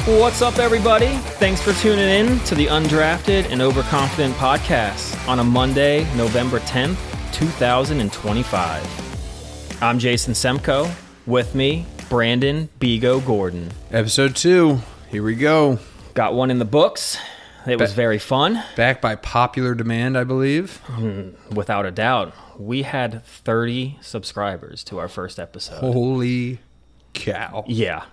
What's up, everybody? Thanks for tuning in to the Undrafted and Overconfident podcast on a Monday, November 10th, 2025. I'm Jason Semko. With me, Brandon Bigo Gordon. Episode 2. Here we go. Got one in the books. It was very fun. Back by popular demand, I believe. Without a doubt. We had 30 subscribers to our first episode. Holy cow. Yeah.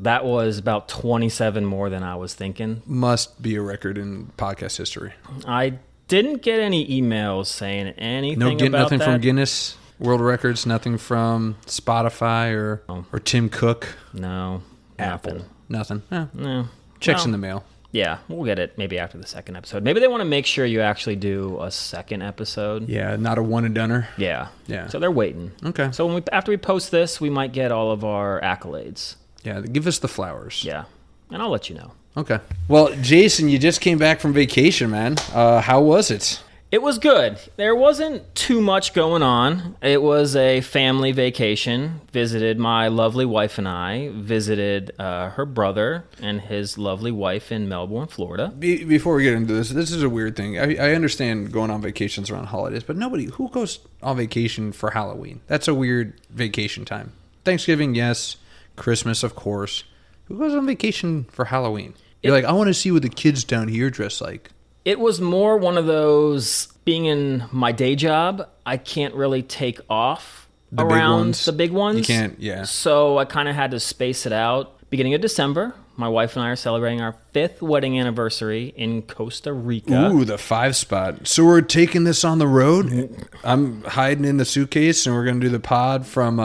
That was about 27 more than I was thinking. Must be a record in podcast history. I didn't get any emails saying anything about that. Nothing from Guinness World Records, nothing from Spotify or Tim Cook. No. Apple. Nothing. No. Checks in the mail. Yeah, we'll get it maybe after the second episode. Maybe they want to make sure you actually do a second episode. Yeah, not a one-and-doner. Yeah. Yeah. So they're waiting. Okay. So after we post this, we might get all of our accolades. Yeah, give us the flowers. Yeah, and I'll let you know. Okay. Well, Jason, you just came back from vacation, man. How was it? It was good. There wasn't too much going on. It was a family vacation. Visited my lovely wife and I. Visited her brother and his lovely wife in Melbourne, Florida. Before we get into this is a weird thing. I understand going on vacations around holidays, but who goes on vacation for Halloween? That's a weird vacation time. Thanksgiving, yes. Christmas, of course. Who goes on vacation for Halloween? You're like, I want to see what the kids down here dress like. It was more one of those, being in my day job, I can't really take off around the big ones. You can't, yeah. So I kind of had to space it out. Beginning of December, my wife and I are celebrating our 5th wedding anniversary in Costa Rica. Ooh, the 5 spot. So we're taking this on the road. I'm hiding in the suitcase, and we're going to do the pod from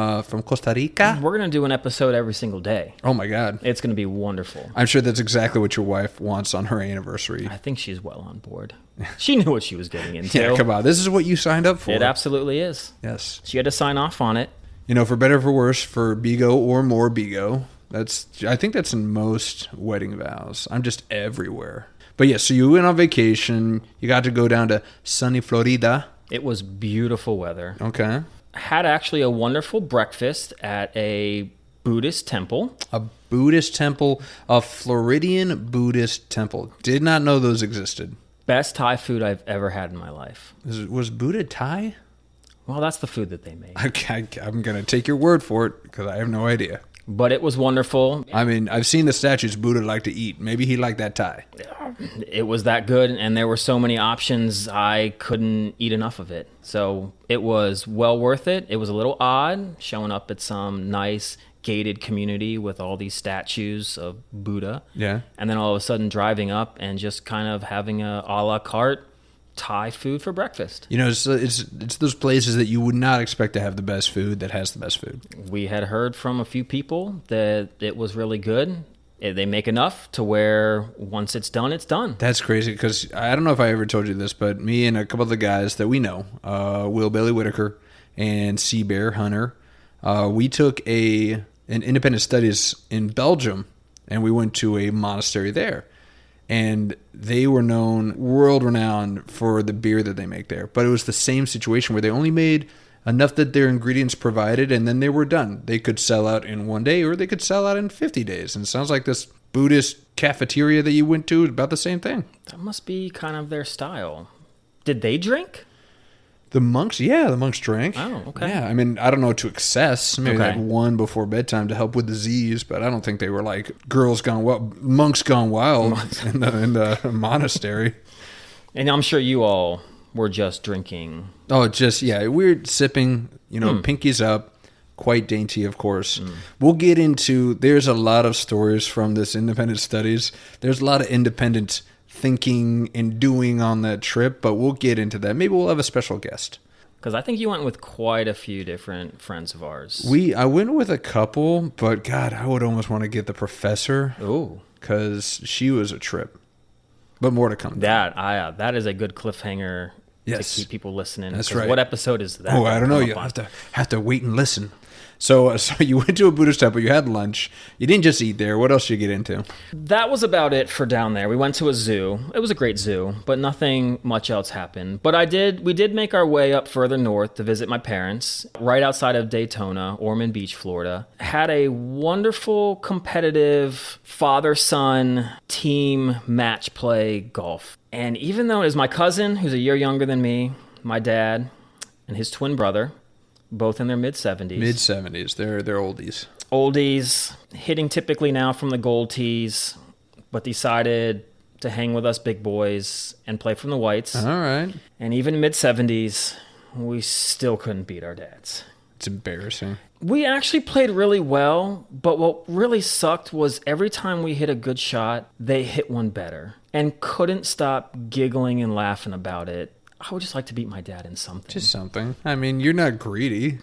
Costa Rica. We're going to do an episode every single day. Oh, my God. It's going to be wonderful. I'm sure that's exactly what your wife wants on her anniversary. I think she's well on board. She knew what she was getting into. Yeah, come on. This is what you signed up for. It absolutely is. Yes. She had to sign off on it. You know, for better or for worse, for Bigo or more Bigo. I think that's in most wedding vows. I'm just everywhere. But yeah, so you went on vacation. You got to go down to sunny Florida. It was beautiful weather. Okay. Had actually a wonderful breakfast at a Buddhist temple. A Buddhist temple, a Floridian Buddhist temple. Did not know those existed. Best Thai food I've ever had in my life. Was Buddha Thai? Well, that's the food that they made. I'm going to take your word for it because I have no idea. But it was wonderful. I mean, I've seen the statues Buddha liked to eat. Maybe he liked that Thai. It was that good, and there were so many options, I couldn't eat enough of it. So it was well worth it. It was a little odd showing up at some nice gated community with all these statues of Buddha. Yeah. And then all of a sudden driving up and just kind of having a la carte Thai food for breakfast. You know, it's those places that you would not expect to have the best food that has the best food. We had heard from a few people that it was really good. They make enough to where once it's done, it's done. That's crazy because I don't know if I ever told you this, but me and a couple of the guys that we know, Will Bailey Whitaker and Sea Bear Hunter, we took an independent studies in Belgium, and we went to a monastery there. And they were known, world-renowned for the beer that they make there. But it was the same situation where they only made enough that their ingredients provided, and then they were done. They could sell out in 1 day, or they could sell out in 50 days. And it sounds like this Buddhist cafeteria that you went to is about the same thing. That must be kind of their style. Did they drink? The monks drank. Oh, okay. Yeah, I mean, I don't know to excess. Maybe Okay. like one before bedtime to help with disease, but I don't think they were like monks gone wild in the monastery. And I'm sure you all were just drinking. Oh, weird sipping, pinkies up, quite dainty, of course. We'll get into, there's a lot of stories from this independent studies. There's a lot of independent thinking and doing on that trip, but we'll get into that. Maybe we'll have a special guest. Because I think you went with quite a few different friends of ours. I went with a couple, but God, I would almost want to get the professor. Ooh. Because she was a trip. But more to come. That is a good cliffhanger Yes. to keep people listening. That's right. What episode is that? Oh, I don't know. You'll have to wait and listen. So you went to a Buddhist temple. You had lunch. You didn't just eat there. What else did you get into? That was about it for down there. We went to a zoo. It was a great zoo, but nothing much else happened. But we did make our way up further north to visit my parents, right outside of Daytona, Ormond Beach, Florida. Had a wonderful, competitive father-son team match play golf. And even though it was my cousin, who's a year younger than me, my dad, and his twin brother, both in their mid-70s. Mid-70s. They're oldies. Oldies, hitting typically now from the gold tees, but decided to hang with us big boys and play from the whites. All right. And even mid-70s, we still couldn't beat our dads. It's embarrassing. We actually played really well, but what really sucked was every time we hit a good shot, they hit one better and couldn't stop giggling and laughing about it. I would just like to beat my dad in something. Just something. I mean, you're not greedy.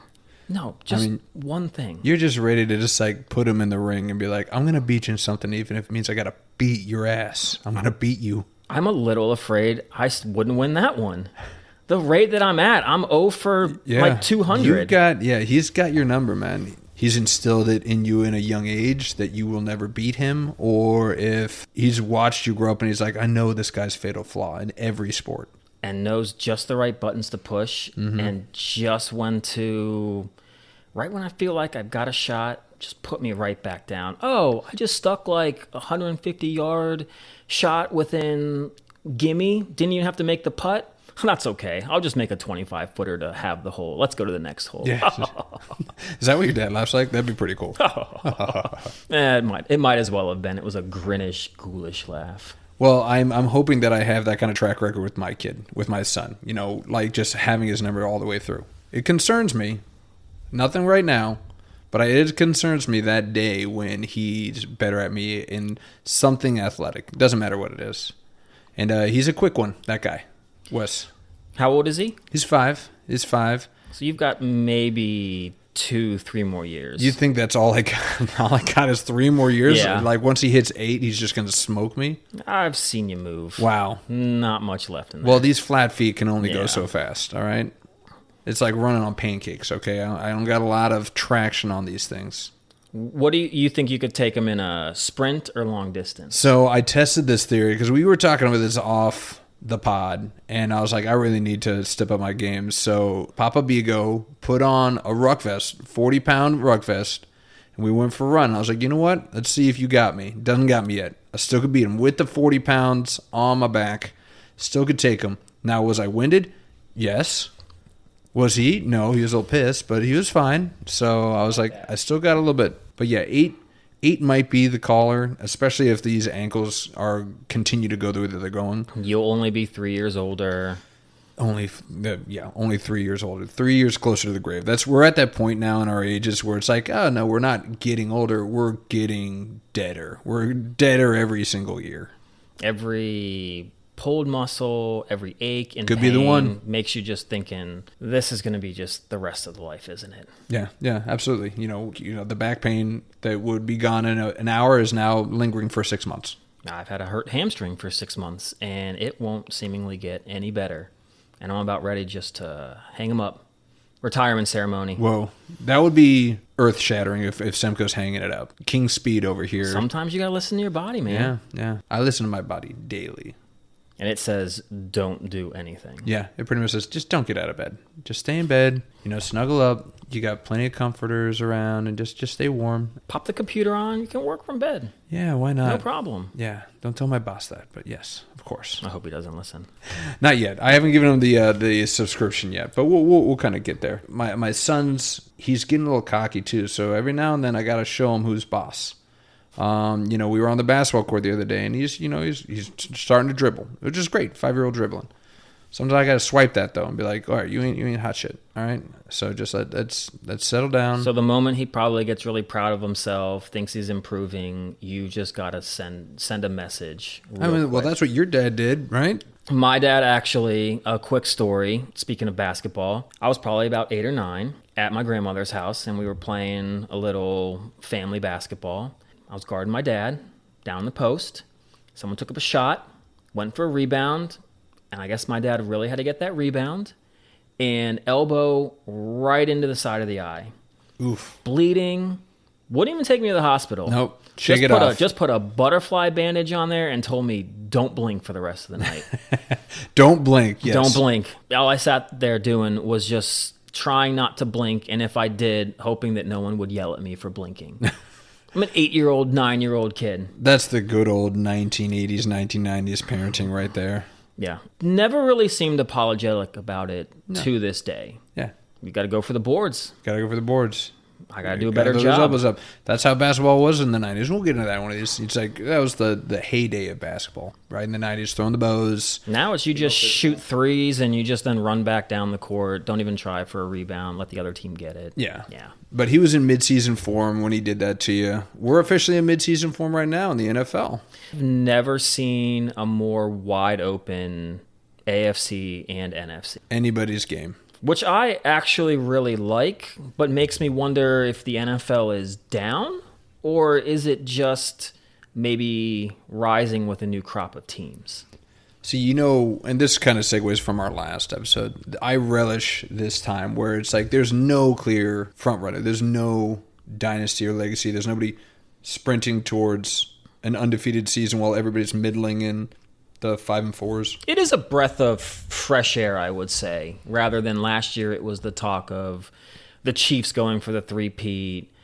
No, just one thing. You're just ready to just like put him in the ring and be like, I'm going to beat you in something even if it means I got to beat your ass. I'm going to beat you. I'm a little afraid I wouldn't win that one. The rate that I'm at, I'm 0 for like 200. He's got your number, man. He's instilled it in you in a young age that you will never beat him, or if he's watched you grow up and he's like, I know this guy's fatal flaw in every sport. And knows just the right buttons to push and just when to, right when I feel like I've got a shot, just put me right back down. Oh, I just stuck like a 150-yard shot within gimme. Didn't even have to make the putt. That's okay. I'll just make a 25-footer to have the hole. Let's go to the next hole. Yeah. Is that what your dad laughs like? That'd be pretty cool. It might as well have been. It was a grinnish, ghoulish laugh. Well, I'm hoping that I have that kind of track record with my kid, with my son. You know, like just having his number all the way through. It concerns me. Nothing right now, but it concerns me that day when he's better at me in something athletic. It doesn't matter what it is. And he's a quick one, that guy, Wes. How old is he? He's 5. He's 5. So you've got maybe 2-3 more years. You think that's all I got? All I got is 3 more years? Yeah. Like once he hits 8, he's just going to smoke me? I've seen you move. Wow. Not much left in there. Well, these flat feet can only go so fast, all right? It's like running on pancakes, okay? I don't got a lot of traction on these things. What do you think you could take him in a sprint or long distance? So I tested this theory because we were talking about this off the pod, and I was like, I really need to step up my game. So Papa Bigo put on a ruck vest, 40-pound ruck vest, and we went for a run. I was like, you know what? Let's see if you got me. Doesn't got me yet. I still could beat him with the 40 pounds on my back. Still could take him. Now, was I winded? Yes. Was he? No, he was a little pissed, but he was fine. So I was like, I still got a little bit. But yeah, 8 might be the caller, especially if these ankles continue to go the way that they're going. You'll only be 3 years older. Only 3 years older. 3 years closer to the grave. We're at that point now in our ages where it's like, oh no, we're not getting older. We're getting deader. We're deader every single year. Every pulled muscle, every ache and could pain be the one makes you just thinking, this is going to be just the rest of the life, isn't it? Yeah, absolutely. You know, the back pain that would be gone in an hour is now lingering for 6 months. I've had a hurt hamstring for 6 months, and it won't seemingly get any better. And I'm about ready just to hang him up. Retirement ceremony. Whoa, that would be earth-shattering if Semco's hanging it up. King Speed over here. Sometimes you got to listen to your body, man. Yeah. I listen to my body daily. And it says, don't do anything. Yeah, it pretty much says, just don't get out of bed. Just stay in bed, snuggle up. You got plenty of comforters around, and just stay warm. Pop the computer on. You can work from bed. Yeah, why not? No problem. Yeah, don't tell my boss that, but yes, of course. I hope he doesn't listen. Not yet. I haven't given him the subscription yet, but we'll kind of get there. My son's, he's getting a little cocky too, so every now and then I got to show him who's boss. We were on the basketball court the other day, and he's starting to dribble, which is great. 5-year-old dribbling. Sometimes I got to swipe that though and be like, all right, you ain't hot shit. All right. So just let's settle down. So the moment he probably gets really proud of himself, thinks he's improving, you just got to send a message. Well, that's what your dad did, right? My dad actually, a quick story, speaking of basketball, I was probably about 8 or 9 at my grandmother's house, and we were playing a little family basketball. I was guarding my dad down the post. Someone took up a shot, went for a rebound, and I guess my dad really had to get that rebound and elbow right into the side of the eye. Oof. bleeding. Wouldn't even take me to the hospital. Nope. Shake it off. Just put a butterfly bandage on there and told me, don't blink for the rest of the night. Don't blink. Yes. Don't blink. All I sat there doing was just trying not to blink, and if I did, hoping that no one would yell at me for blinking. I'm an 8-year-old, 9-year-old kid. That's the good old 1980s, 1990s parenting right there. Yeah. Never really seemed apologetic about it to this day. Yeah. You got to go for the boards. Got to go for the boards. I got to do a better Those job. elbows up. That's how basketball was in the 90s. We'll get into that one of these. It's like that was the heyday of basketball, right? In the 90s, throwing the bows. Now it's you just shoot threes and you just then run back down the court. Don't even try for a rebound. Let the other team get it. Yeah. Yeah. But he was in midseason form when he did that to you. We're officially in midseason form right now in the NFL. I've never seen a more wide open AFC and NFC. Anybody's game. Which I actually really like, but makes me wonder if the NFL is down or is it just maybe rising with a new crop of teams? So, and this kind of segues from our last episode. I relish this time where it's like there's no clear front runner. There's no dynasty or legacy. There's nobody sprinting towards an undefeated season while everybody's middling in the 5 and 4s. It is a breath of fresh air, I would say, rather than last year it was the talk of the Chiefs going for the three-peat.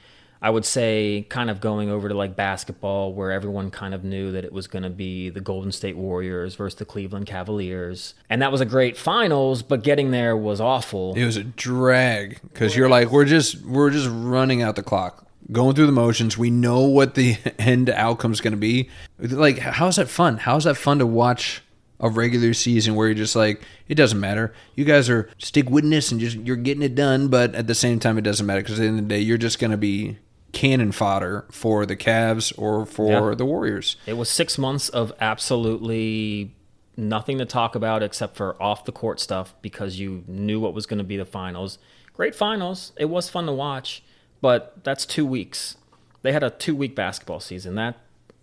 I would say kind of going over to like basketball where everyone kind of knew that it was going to be the Golden State Warriors versus the Cleveland Cavaliers. And that was a great finals, but getting there was awful. It was a drag because you're like, we're just running out the clock. Going through the motions, we know what the end outcome is going to be. Like, how's that fun? How's that fun to watch a regular season where you're just like, it doesn't matter. You guys are stick-witness and you're getting it done, but at the same time, it doesn't matter because at the end of the day, you're just going to be cannon fodder for the Cavs or for the Warriors. It was 6 months of absolutely nothing to talk about except for off-the-court stuff because you knew what was going to be the finals. Great finals. It was fun to watch. But that's 2 weeks. They had a 2-week basketball season.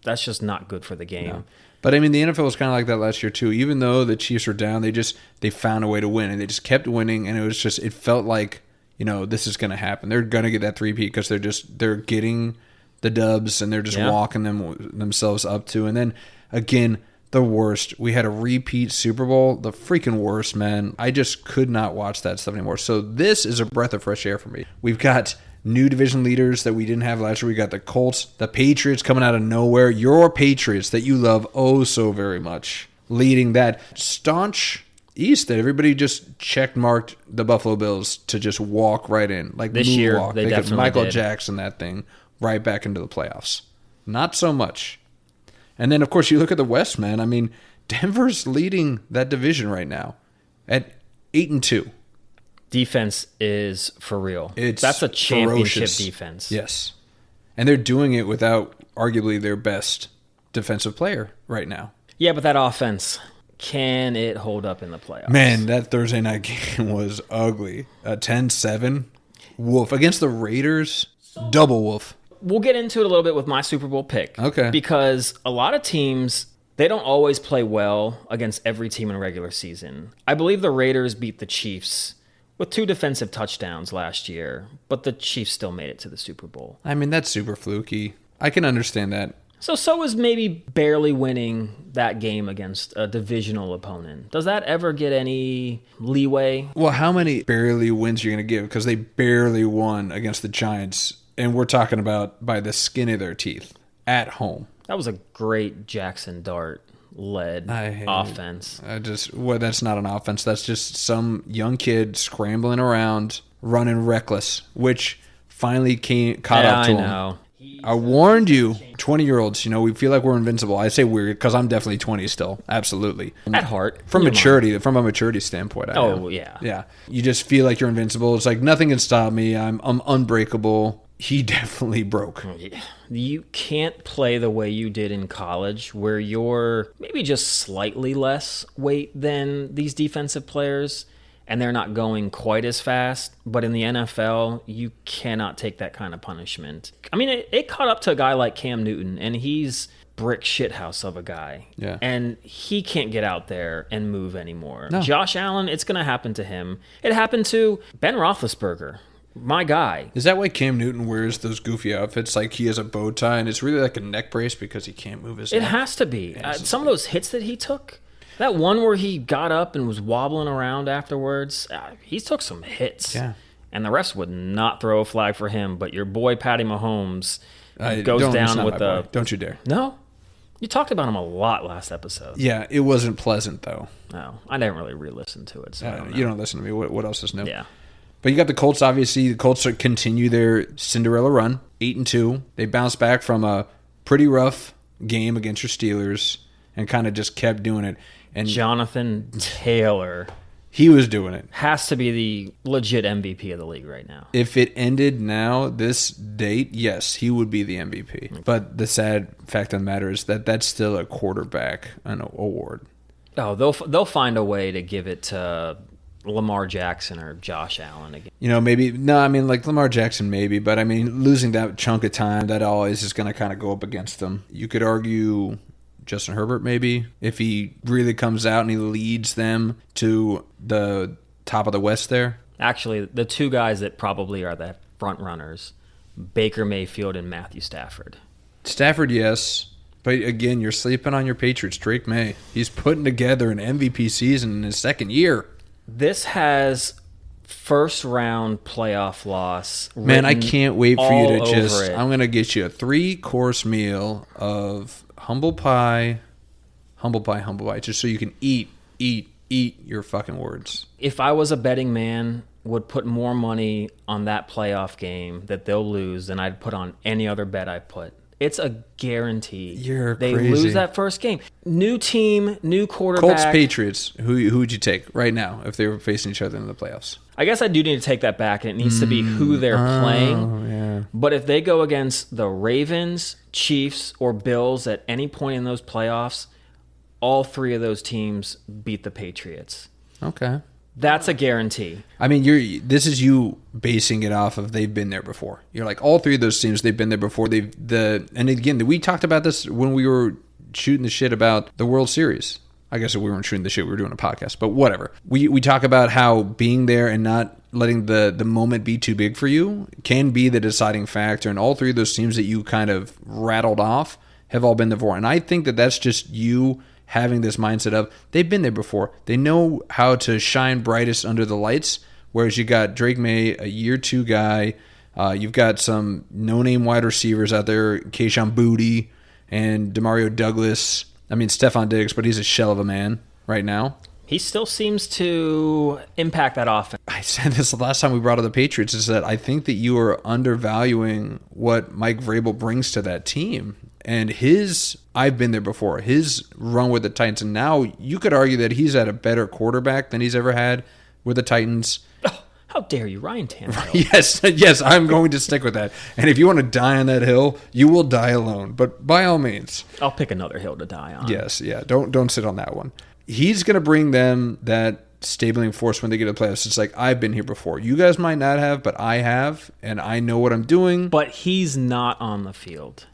That's just not good for the game. No. But I mean, the NFL was kind of like that last year too. Even though the Chiefs were down, they found a way to win, and they just kept winning. And it felt like this is going to happen. They're going to get that three-peat because they're getting the dubs and they're just walking themselves up to. And then again, the worst. We had a repeat Super Bowl, the freaking worst, man. I just could not watch that stuff anymore. So this is a breath of fresh air for me. We've got new division leaders that we didn't have last year. We got the Colts, the Patriots coming out of nowhere. Your Patriots that you love oh so very much, leading that staunch East that everybody just check-marked the Buffalo Bills to just walk right in. Like this year, they could definitely Michael did. Jackson that thing right back into the playoffs. Not so much. And then, of course, you look at the West, man. I mean, Denver's leading that division right now at 8-2. Defense is for real. That's a championship ferocious defense. Yes. And they're doing it without arguably their best defensive player right now. Yeah, but that offense, can it hold up in the playoffs? Man, that Thursday night game was ugly. 10-7. Wolf. Against the Raiders, double wolf. We'll get into it a little bit with my Super Bowl pick. Okay. Because a lot of teams, they don't always play well against every team in a regular season. I believe the Raiders beat the Chiefs with 2 defensive touchdowns last year, but the Chiefs still made it to the Super Bowl. I mean, that's super fluky. I can understand that. So is maybe barely winning that game against a divisional opponent. Does that ever get any leeway? Well, how many barely wins are you going to give? Because they barely won against the Giants, and we're talking about by the skin of their teeth at home. That was a great Jackson Dart-led offense. That's not an offense. That's just some young kid scrambling around, running reckless, which finally caught up to him. I know. I warned you, 20-year-olds, we feel like we're invincible. I say weird because I'm definitely 20 still. Absolutely. At heart. From a maturity standpoint, I am. Yeah. Yeah. You just feel like you're invincible. It's like nothing can stop me. I'm unbreakable. He definitely broke. You can't play the way you did in college where you're maybe just slightly less weight than these defensive players and they're not going quite as fast. But in the NFL, you cannot take that kind of punishment. I mean, it caught up to a guy like Cam Newton, and he's brick shithouse of a guy. Yeah. And he can't get out there and move anymore. No. Josh Allen, it's going to happen to him. It happened to Ben Roethlisberger. my guy. Is that why Cam Newton wears those goofy outfits? Like he has a bow tie and it's really like a neck brace because he can't move his neck? It has to be. Some of those hits that he took, that one where he got up and was wobbling around afterwards, he took some hits. Yeah. And the refs would not throw a flag for him, but your boy Patty Mahomes goes down with the... Don't you dare. No? You talked about him a lot last episode. Yeah, it wasn't pleasant, though. No, I didn't really re-listen to it. So I don't know. You don't listen to me. What else is new? Yeah. But you got the Colts, obviously. The Colts continue their Cinderella run, 8-2. They bounced back from a pretty rough game against your Steelers and kind of just kept doing it. And Jonathan Taylor... He was doing it. Has to be the legit MVP of the league right now. If it ended now, this date, yes, he would be the MVP. But the sad fact of the matter is that that's still a quarterback award. Oh, they'll find a way to give it to Lamar Jackson or Josh Allen again. You know, maybe, no, I mean, like Lamar Jackson maybe, but I mean, losing that chunk of time, that always is going to kind of go up against them. You could argue Justin Herbert, maybe, if he really comes out and he leads them to the top of the West there. Actually, the two guys that probably are the front runners, Baker Mayfield and Matthew Stafford. Stafford, yes. But again, you're sleeping on your Patriots. Drake May. He's putting together an MVP season in his second year. This has first round playoff loss. Man, I can't wait for you to just... it. I'm going to get you a 3-course meal of humble pie, just so you can eat your fucking words. If I was a betting man, would put more money on that playoff game that they'll lose than I'd put on any other bet I put. It's a guarantee. They crazy. Lose that first game. New team, new quarterback. Colts, Patriots. Who would you take right now if they were facing each other in the playoffs? I guess I do need to take that back, and it needs to be who they're playing. Yeah. But if they go against the Ravens, Chiefs, or Bills at any point in those playoffs, all three of those teams beat the Patriots. Okay. That's a guarantee. I mean, this is you basing it off of they've been there before. You're like, all three of those teams, they've been there before. And again, we talked about this when we were shooting the shit about the World Series. I guess we weren't shooting the shit, we were doing a podcast, but whatever. We talk about how being there and not letting the moment be too big for you can be the deciding factor. And all three of those teams that you kind of rattled off have all been there before. And I think that that's just you having this mindset of they've been there before. They know how to shine brightest under the lights, whereas you got Drake May, a year 2 guy. You've got some no-name wide receivers out there, Kayshon Boutte and Demario Douglas. I mean, Stephon Diggs, but he's a shell of a man right now. He still seems to impact that offense. I said this the last time we brought up the Patriots, is that I think that you are undervaluing what Mike Vrabel brings to that team. And I've been there before, his run with the Titans. And now you could argue that he's had a better quarterback than he's ever had with the Titans. Oh, how dare you, Ryan Tannehill? Yes, I'm going to stick with that. And if you want to die on that hill, you will die alone. But by all means. I'll pick another hill to die on. Yes, yeah. Don't sit on that one. He's going to bring them that stabling force when they get to the playoffs. It's like, I've been here before. You guys might not have, but I have. And I know what I'm doing. But he's not on the field.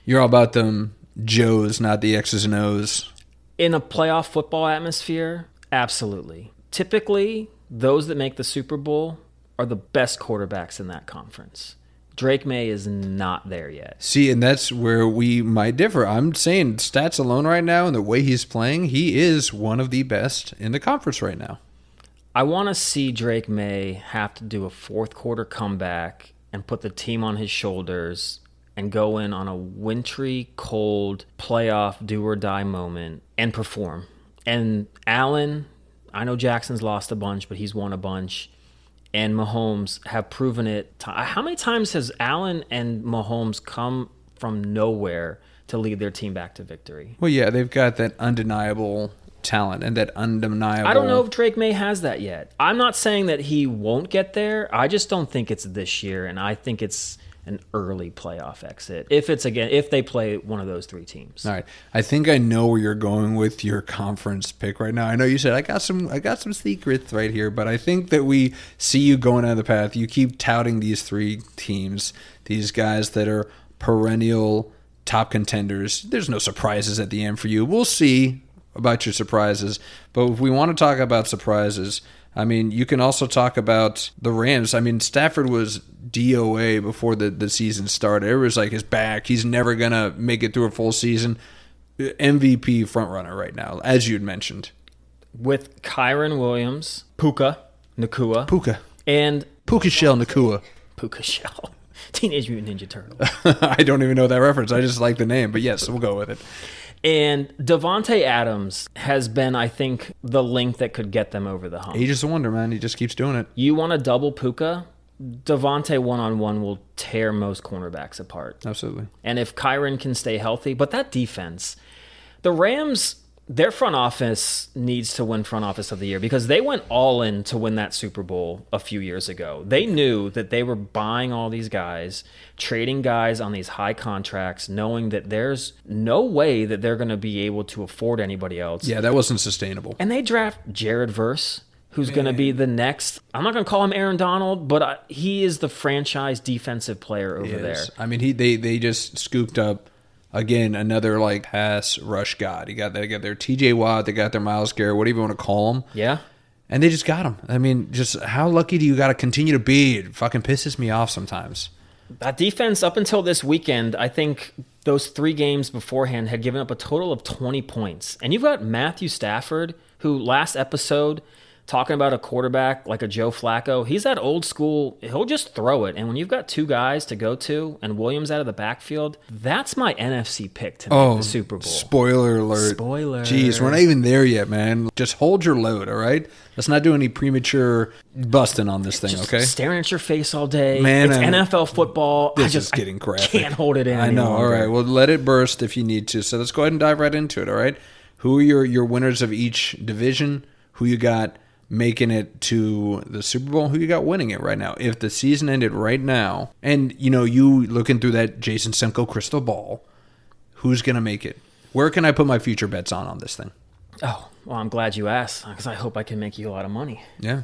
You're all about them Joes, not the X's and O's. In a playoff football atmosphere, absolutely. Typically, those that make the Super Bowl are the best quarterbacks in that conference. Drake May is not there yet. See, and that's where we might differ. I'm saying stats alone right now and the way he's playing, he is one of the best in the conference right now. I want to see Drake May have to do a fourth quarter comeback and put the team on his shoulders and go in on a wintry, cold playoff do-or-die moment and perform. And Allen, I know Jackson's lost a bunch, but he's won a bunch. And Mahomes have proven it. How many times has Allen and Mahomes come from nowhere to lead their team back to victory? Well, yeah, they've got that undeniable talent and that undeniable... I don't know if Drake May has that yet. I'm not saying that he won't get there. I just don't think it's this year, and I think it's an early playoff exit if they play one of those three teams. All right, I think I know where you're going with your conference pick right now. I know you said I got some secrets right here, but I think that we see you going down the path. You keep touting these three teams, these guys that are perennial top contenders. There's no surprises at the end for you. We'll see about your surprises. But if we want to talk about surprises, I mean, you can also talk about the Rams. I mean, Stafford was DOA before the season started. It was like his back. He's never going to make it through a full season. MVP frontrunner right now, as you'd mentioned. With Kyron Williams, Puka Nacua. And Puka Shell Nacua. Puka Shell. Teenage Mutant Ninja Turtle. I don't even know that reference. I just like the name. But yes, we'll go with it. And Devontae Adams has been, I think, the link that could get them over the hump. He's just a wonder, man. He just keeps doing it. You want to double Puka? Devontae one-on-one will tear most cornerbacks apart. Absolutely. And if Kyron can stay healthy, but that defense, the Rams, their front office needs to win front office of the year because they went all in to win that Super Bowl a few years ago. They knew that they were buying all these guys, trading guys on these high contracts, knowing that there's no way that they're going to be able to afford anybody else. Yeah, that wasn't sustainable. And they draft Jared Verse, who's going to be the next, I'm not going to call him Aaron Donald, but he is the franchise defensive player over there. I mean, they just scooped up, again, another like pass rush god. They got their TJ Watt, they got their Myles Garrett, whatever you want to call him. Yeah. And they just got him. I mean, just how lucky do you got to continue to be? It fucking pisses me off sometimes. That defense, up until this weekend, I think those 3 games beforehand had given up a total of 20 points. And you've got Matthew Stafford, who last episode, talking about a quarterback like a Joe Flacco, he's that old school, he'll just throw it. And when you've got 2 guys to go to and Williams out of the backfield, that's my NFC pick to make the Super Bowl. Spoiler alert. Spoiler. Jeez, we're not even there yet, man. Just hold your load, all right? Let's not do any premature busting on this thing, just okay? Staring at your face all day. Man, it's NFL football. This is getting graphic. I can't hold it in I know, anymore. all right. Well, let it burst if you need to. So let's go ahead and dive right into it, all right? Who are your winners of each division? Who you got making it to the Super Bowl? Who you got winning it right now? If the season ended right now, and you looking through that Jason Semko crystal ball, who's going to make it? Where can I put my future bets on this thing? Oh, well, I'm glad you asked because I hope I can make you a lot of money. Yeah.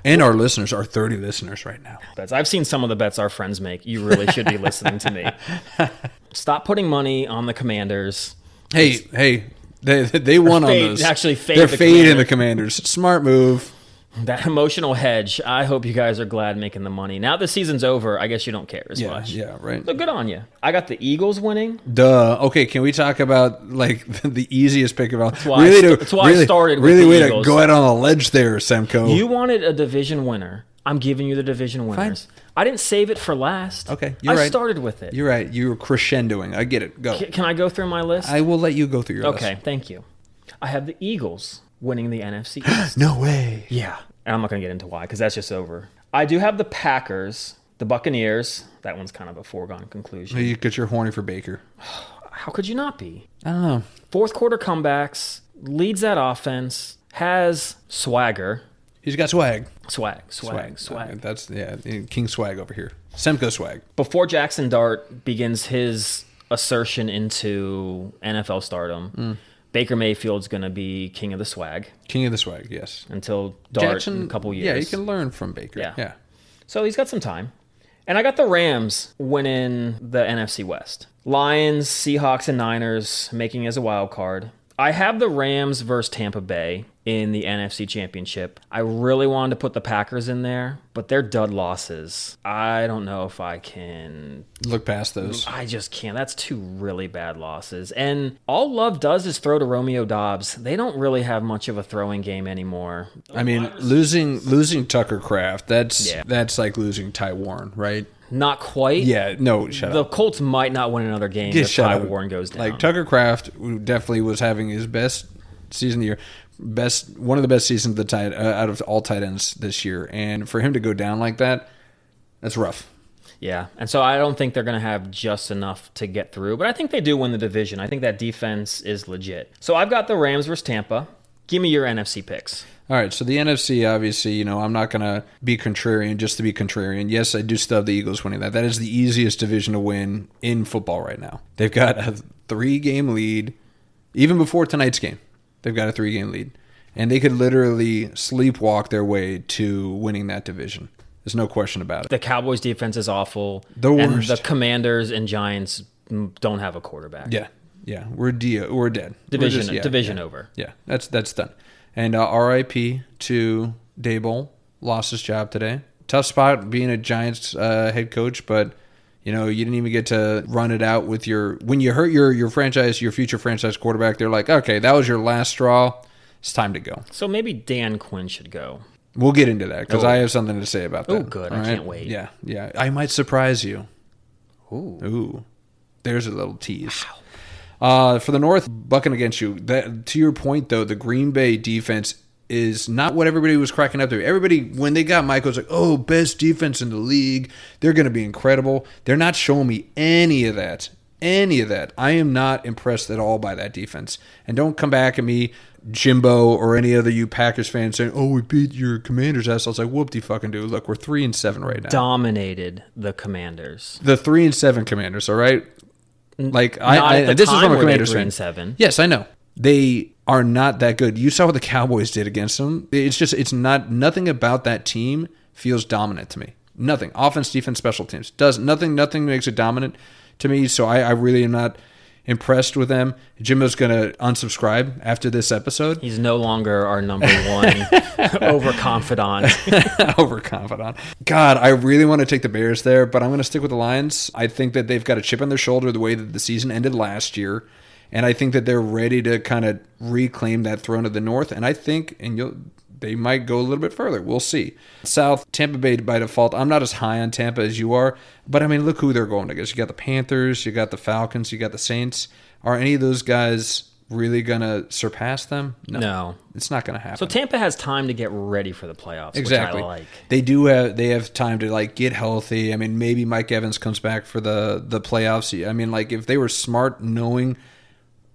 And our listeners, our 30 listeners right now. Bets. I've seen some of the bets our friends make. You really should be listening to me. Stop putting money on the Commanders. Hey. They won on those. Actually, they're fading the Commanders. Smart move. That emotional hedge. I hope you guys are glad making the money. Now the season's over, I guess you don't care as much. Yeah, right. So good on you. I got the Eagles winning. Duh. Okay, can we talk about like the easiest pick of all? That's why I started with really the way Eagles. to go out on a ledge there, Semko. You wanted a division winner. I'm giving you the division winners. Fine. I didn't save it for last. Okay, you're I right. started with it. You're right. You were crescendoing. I get it. Go. Can I go through my list? I will let you go through your list. Okay, thank you. I have the Eagles winning the NFC East. No way. Yeah. And I'm not going to get into why because that's just over. I do have the Packers, the Buccaneers. That one's kind of a foregone conclusion. Because you're horny for Baker. How could you not be? I don't know. Fourth quarter comebacks, leads that offense, has swagger. He's got swag. Swag. That's, King Swag over here. Semko swag. Before Jackson Dart begins his assertion into NFL stardom, Baker Mayfield's going to be king of the swag. King of the swag, yes. Until Dart Jackson, in a couple years. Yeah, you can learn from Baker. Yeah. So he's got some time. And I got the Rams winning the NFC West. Lions, Seahawks, and Niners making as a wild card. I have the Rams versus Tampa Bay in the NFC Championship. I really wanted to put the Packers in there, but they're dud losses. I don't know if I can look past those. I just can't. That's 2 really bad losses. And all Love does is throw to Romeo Doubs. They don't really have much of a throwing game anymore. I mean, losing Tucker Kraft, that's like losing Ty Warren, right? Not quite. Yeah, no, shut The up. Colts might not win another game if Ty Warren goes down. Like Tucker Kraft definitely was having his best season of the year. One of the best seasons of out of all tight ends this year. And for him to go down like that, that's rough. Yeah, and so I don't think they're going to have just enough to get through. But I think they do win the division. I think that defense is legit. So I've got the Rams versus Tampa. Give me your NFC picks. All right, so the NFC, obviously, I'm not going to be contrarian just to be contrarian. Yes, I do still have the Eagles winning that. That is the easiest division to win in football right now. They've got a 3-game lead. Even before tonight's game, they've got a 3-game lead. And they could literally sleepwalk their way to winning that division. There's no question about it. The Cowboys' defense is awful. The worst. And the Commanders and Giants don't have a quarterback. Yeah. Yeah, we're dead. Division over. Yeah, that's done. And RIP to Daboll, lost his job today. Tough spot being a Giants head coach, but you didn't even get to run it out with when you hurt your franchise, your future franchise quarterback. They're like, okay, that was your last straw. It's time to go. So maybe Dan Quinn should go. We'll get into that because I have something to say about that. Oh, good. I can't wait. Yeah. I might surprise you. Ooh. There's a little tease. Wow. For the North, bucking against you. To your point, though, the Green Bay defense is not what everybody was cracking up to. Everybody, when they got Mike, was like, oh, best defense in the league. They're going to be incredible. They're not showing me any of that. I am not impressed at all by that defense. And don't come back at me, Jimbo, or any other you Packers fans saying, oh, we beat your Commanders' ass. I was like, whoop-de-fucking-do. Look, we're 3-7 right now. Dominated the Commanders. The 3-7 Commanders, all right? Like, this is from a Commanders fan. 3-7. Yes, I know. They are not that good. You saw what the Cowboys did against them. It's nothing about that team feels dominant to me. Nothing. Offense, defense, special teams. Nothing makes it dominant to me, so I really am not impressed with them. Jimbo's going to unsubscribe after this episode. He's no longer our number one overconfident. Overconfident. God, I really want to take the Bears there, but I'm going to stick with the Lions. I think that they've got a chip on their shoulder the way that the season ended last year, and I think that they're ready to kind of reclaim that throne of the North, and I think they might go a little bit further. We'll see. South, Tampa Bay by default. I'm not as high on Tampa as you are, but I mean, look who they're going against. You got the Panthers, you got the Falcons, you got the Saints. Are any of those guys really going to surpass them? No. It's not going to happen. So Tampa has time to get ready for the playoffs, exactly. which I like. They have time to get healthy. I mean, maybe Mike Evans comes back for the playoffs. I mean, if they were smart knowing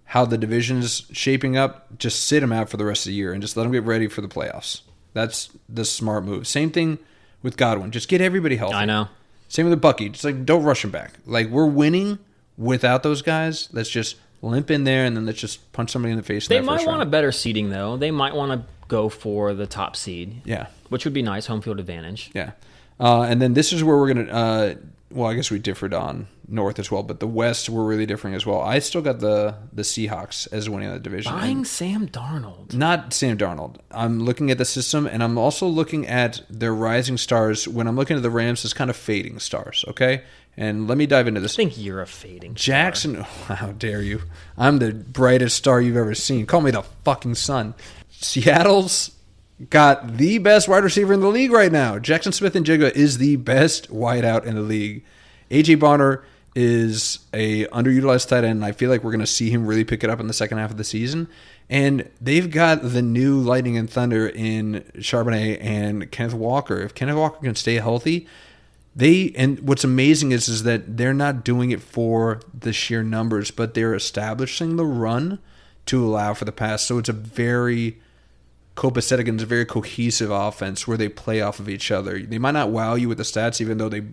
how the division's shaping up, just sit him out for the rest of the year and just let him get ready for the playoffs. That's the smart move. Same thing with Godwin. Just get everybody healthy. I know. Same with Bucky. Just don't rush him back. We're winning without those guys. Let's just limp in there and then let's just punch somebody in the face. They might want a better seeding, though. They might want to go for the top seed. Yeah. Which would be nice, home field advantage. Yeah. And then this is where we're going to I guess we differed on North as well, but the West we're really differing as well. I still got the Seahawks as winning the division. Buying Sam Darnold. Not Sam Darnold. I'm looking at the system, and I'm also looking at their rising stars. When I'm looking at the Rams, as kind of fading stars, okay? And let me dive into this. I think you're a fading Jackson, star. How dare you? I'm the brightest star you've ever seen. Call me the fucking sun. Seattle's got the best wide receiver in the league right now. Jackson Smith-Njigba is the best wideout in the league. A.J. Bonner is a underutilized tight end, and I feel like we're going to see him really pick it up in the second half of the season. And they've got the new lightning and thunder in Charbonnet and Kenneth Walker. If Kenneth Walker can stay healthy, and what's amazing is that they're not doing it for the sheer numbers, but they're establishing the run to allow for the pass. So it's a very copacetic and it's a very cohesive offense where they play off of each other. They might not wow you with the stats, even though they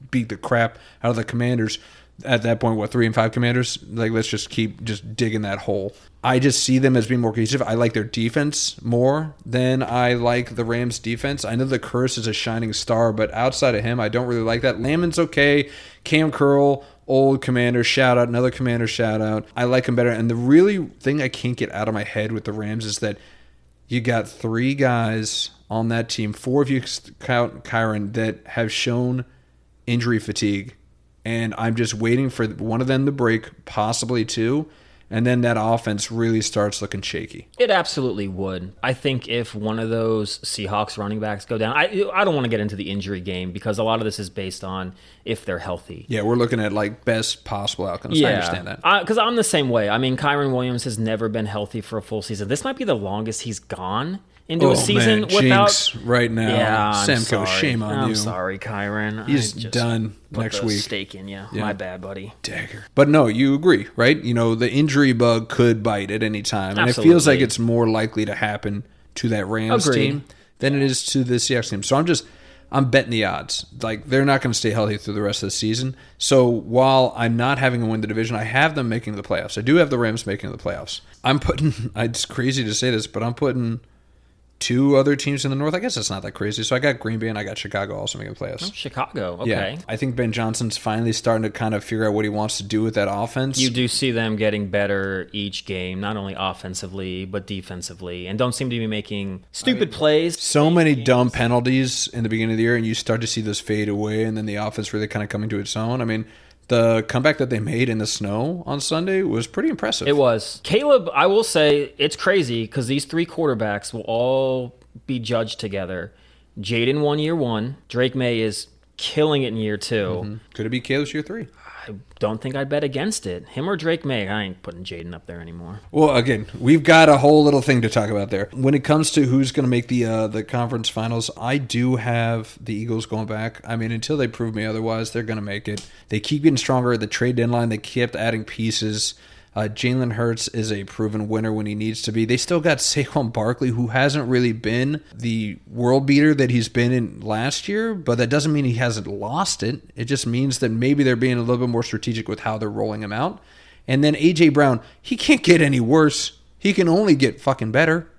beat the crap out of the Commanders. At that point, 3-5 Commanders? Let's just keep digging that hole. I just see them as being more cohesive. I like their defense more than I like the Rams' defense. I know the Curse is a shining star, but outside of him, I don't really like that. Landman's okay. Cam Curl, old Commander, shout out. Another Commander, shout out. I like him better. And the really thing I can't get out of my head with the Rams is that you got 3 guys on that team, 4 if you count Kyron, that have shown injury fatigue. And I'm just waiting for one of them to break, possibly 2, and then that offense really starts looking shaky. It absolutely would. I think if one of those Seahawks running backs go down, I don't want to get into the injury game because a lot of this is based on if they're healthy. Yeah, we're looking at best possible outcomes. Yeah. I understand that. Because I'm the same way. I mean, Kyron Williams has never been healthy for a full season. This might be the longest he's gone into a season without Jinx right now. Yeah, Samko, shame on you. I'm sorry, Kyron. He's done next week. Stake in you. Yeah. My bad, buddy. Dagger. But no, you agree, right? The injury bug could bite at any time. And Absolutely. It feels like it's more likely to happen to that Rams team than it is to the Seahawks team. So I'm betting the odds. They're not going to stay healthy through the rest of the season. So while I'm not having them win the division, I have them making the playoffs. I do have the Rams making the playoffs. It's crazy to say this, but I'm putting two other teams in the North. I guess it's not that crazy. So I got Green Bay and I got Chicago also making playoffs. Oh, Chicago, okay. Yeah, I think Ben Johnson's finally starting to kind of figure out what he wants to do with that offense. You do see them getting better each game, not only offensively, but defensively, and don't seem to be making stupid plays. So many dumb penalties in the beginning of the year, and you start to see those fade away, and then the offense really kind of coming to its own. I mean, the comeback that they made in the snow on Sunday was pretty impressive. It was. Caleb, I will say, it's crazy because these three quarterbacks will all be judged together. Jayden won year 1. Drake May is killing it in year 2. Mm-hmm. Could it be Caleb's year 3? I don't think I'd bet against it. Him or Drake May, I ain't putting Jayden up there anymore. Well, again, we've got a whole little thing to talk about there. When it comes to who's going to make the conference finals, I do have the Eagles going back. I mean, until they prove me otherwise, they're going to make it. They keep getting stronger. At the trade deadline, they kept adding pieces. Jalen Hurts is a proven winner when he needs to be. They still got Saquon Barkley, who hasn't really been the world beater that he's been in last year, but that doesn't mean he hasn't lost it. It just means that maybe they're being a little bit more strategic with how they're rolling him out. And then A.J. Brown, he can't get any worse. He can only get fucking better.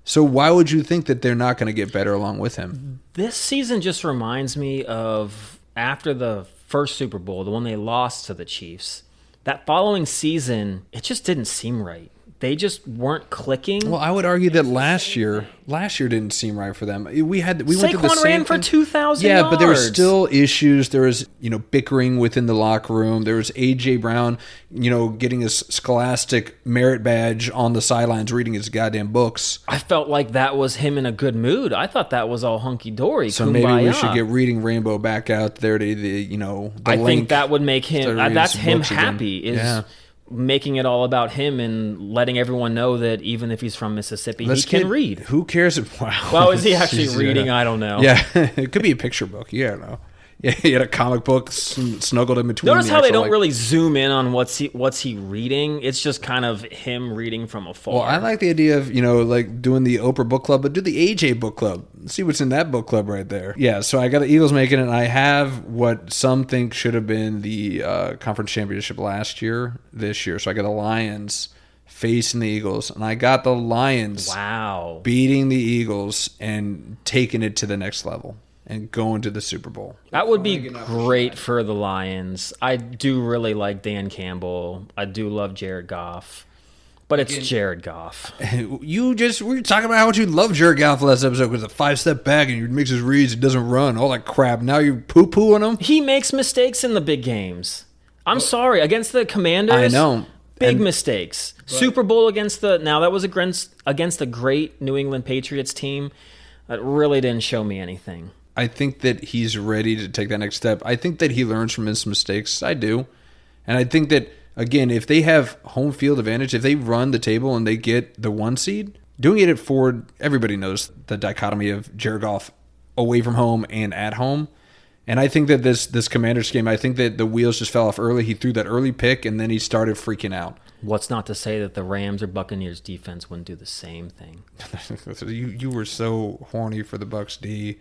So why would you think that they're not going to get better along with him? This season just reminds me of after the first Super Bowl, the one they lost to the Chiefs. That following season, it just didn't seem right. They just weren't clicking. Well, I would argue that last year didn't seem right for them. We went to the same Saquon ran for 2,000 yards. Yeah, but there were still issues. There was, bickering within the locker room. There was A.J. Brown, getting his scholastic merit badge on the sidelines, reading his goddamn books. I felt like that was him in a good mood. I thought that was all hunky-dory. So Kumbaya. maybe we should get Reading Rainbow back out there to the I think that would make him. That's him happy. Yeah. Making it all about him and letting everyone know that even if he's from Mississippi, he can read. Who cares? Wow. Well, is he actually reading? I don't know. Yeah, it could be a picture book. Yeah, I don't know. Yeah, he had a comic book snuggled in between. Notice how they don't really zoom in on what's he reading. It's just kind of him reading from afar. Well, I like the idea of, like doing the Oprah book club, but do the AJ book club. See what's in that book club right there. Yeah, so I got the Eagles making it, and I have what some think should have been the conference championship this year. So I got the Lions facing the Eagles, and I got the Lions beating the Eagles and taking it to the next level. And going to the Super Bowl. That would be great for the Lions. I do really like Dan Campbell. I do love Jared Goff. But it's Jared Goff. We were talking about how much you love Jared Goff last episode because a 5-step back and he makes his reads, he doesn't run, all that crap. Now you're poo-pooing him? He makes mistakes in the big games. I'm sorry. Against the Commanders, I know. Big mistakes. Super Bowl that was against a great New England Patriots team that really didn't show me anything. I think that he's ready to take that next step. I think that he learns from his mistakes. I do. And I think that, again, if they have home field advantage, if they run the table and they get the 1 seed, doing it at Ford, everybody knows the dichotomy of Jared Goff away from home and at home. And I think that this Commanders game, I think that the wheels just fell off early. He threw that early pick, and then he started freaking out. What's not to say that the Rams or Buccaneers defense wouldn't do the same thing? You were so horny for the Bucs D.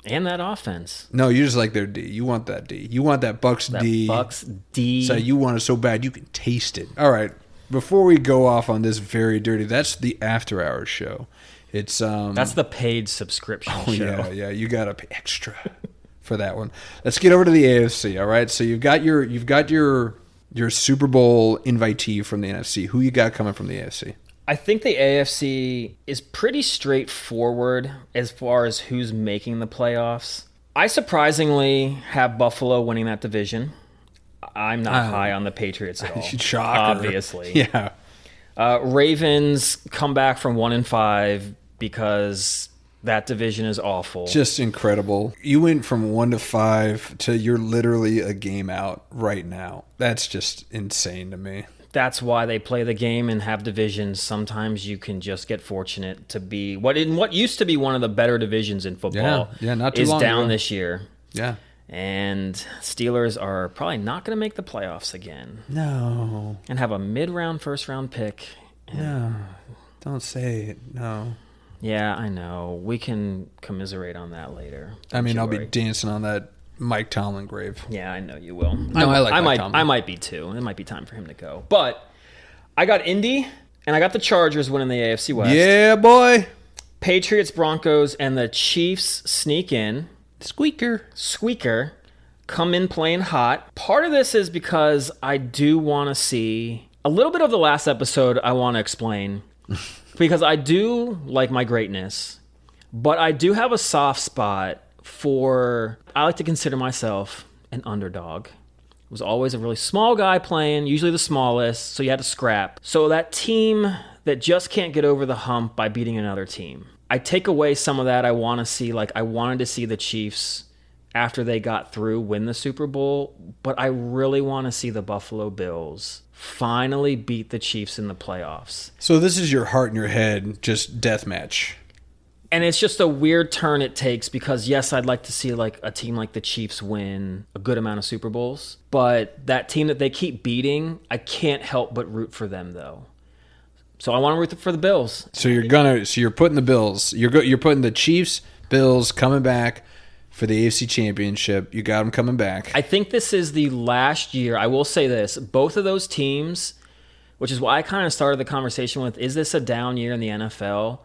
And that offense. No, you just like their D. You want that D. You want that Bucs D. Bucs D. So you want it so bad you can taste it. All right. Before we go off on this very dirty, that's the After Hours show. It's that's the paid subscription show. Yeah. You got to pay extra for that one. Let's get over to the AFC. All right. So you've got your Super Bowl invitee from the NFC. Who you got coming from the AFC? I think the AFC is pretty straightforward as far as who's making the playoffs. I surprisingly have Buffalo winning that division. I'm not high on the Patriots at all. Shocker. Obviously. Yeah. Ravens come back from 1-5 because that division is awful. Just incredible. You went from 1-5 to you're literally a game out right now. That's just insane to me. That's why they play the game and have divisions. Sometimes you can just get fortunate to be what used to be one of the better divisions in football. Yeah, not too is long down ago. This year. Yeah. And Steelers are probably not going to make the playoffs again. No. And have a mid-round, first-round pick. No. Don't say it. No. Yeah, I know. We can commiserate on that later. I'll be dancing on that Mike Tomlin grave. Yeah, I know you will. No, I like Mike Tomlin. I might be too. It might be time for him to go. But I got Indy, and I got the Chargers winning the AFC West. Yeah, boy. Patriots, Broncos, and the Chiefs sneak in. Squeaker. Come in playing hot. Part of this is because I do want to see a little bit of the last episode. I want to explain because I do like my greatness, but I do have a soft spot for, I like to consider myself an underdog. Was always a really small guy playing, usually the smallest, so you had to scrap. So that team that just can't get over the hump by beating another team. I take away some of that. I want to see, I wanted to see the Chiefs, after they got through, win the Super Bowl, but I really want to see the Buffalo Bills finally beat the Chiefs in the playoffs. So this is your heart in your head, just death match. And it's just a weird turn it takes because, yes, I'd like to see a team like the Chiefs win a good amount of Super Bowls. But that team that they keep beating, I can't help but root for them, though. So I want to root for the Bills. So you're putting the Bills. You're putting the Chiefs, Bills coming back for the AFC Championship. You got them coming back. I think this is the last year. I will say this. Both of those teams, which is why I kind of started the conversation with, is this a down year in the NFL?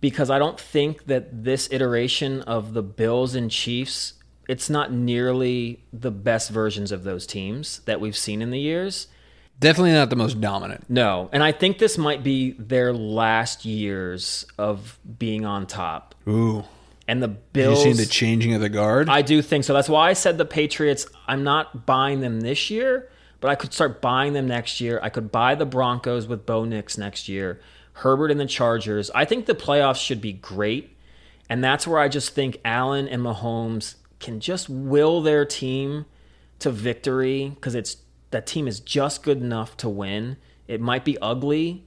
Because I don't think that this iteration of the Bills and Chiefs, it's not nearly the best versions of those teams that we've seen in the years. Definitely not the most dominant. No, and I think this might be their last years of being on top. Ooh. And the Bills... You seen the changing of the guard? I do think so. That's why I said the Patriots, I'm not buying them this year, but I could start buying them next year. I could buy the Broncos with Bo Nix next year. Herbert and the Chargers. I think the playoffs should be great, and that's where I just think Allen and Mahomes can just will their team to victory because that team is just good enough to win. It might be ugly,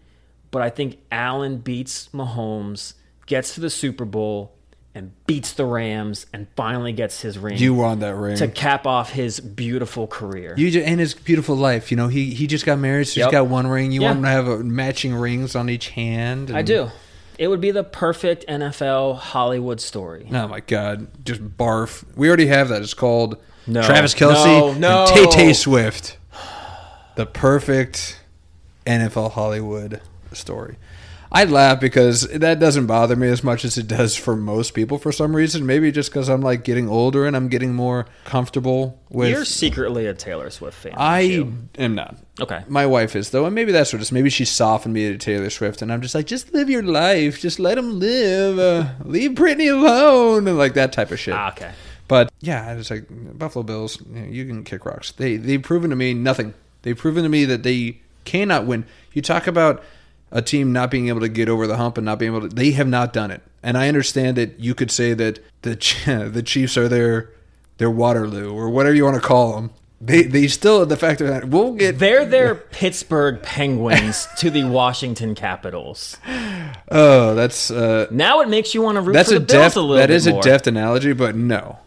but I think Allen beats Mahomes, gets to the Super Bowl, and beats the Rams and finally gets his ring. You want that ring. To cap off his beautiful career. And his beautiful life. He just got married, so he's got one ring. You want him to have matching rings on each hand. I do. It would be the perfect NFL Hollywood story. Oh, my God. Just barf. We already have that. It's called Travis Kelce and Tay Swift. The perfect NFL Hollywood story. I laugh because that doesn't bother me as much as it does for most people for some reason. Maybe just because I'm getting older and I'm getting more comfortable with... You're secretly a Taylor Swift fan. I am not. Okay. My wife is, though, and maybe that's what it is. Maybe she softened me to Taylor Swift, and I'm just just live your life. Just let them live. Leave Britney alone, and that type of shit. Okay. But, yeah, it's Buffalo Bills, you can kick rocks. They've proven to me nothing. They've proven to me that they cannot win. You talk about a team not being able to get over the hump and not being able to... They have not done it. And I understand that you could say that the Chiefs are their Waterloo or whatever you want to call them. They still, the fact that we'll get... They're their Pittsburgh Penguins to the Washington Capitals. Oh, that's... now it makes you want to root for the Bills a little bit more. That is a deft analogy, but no.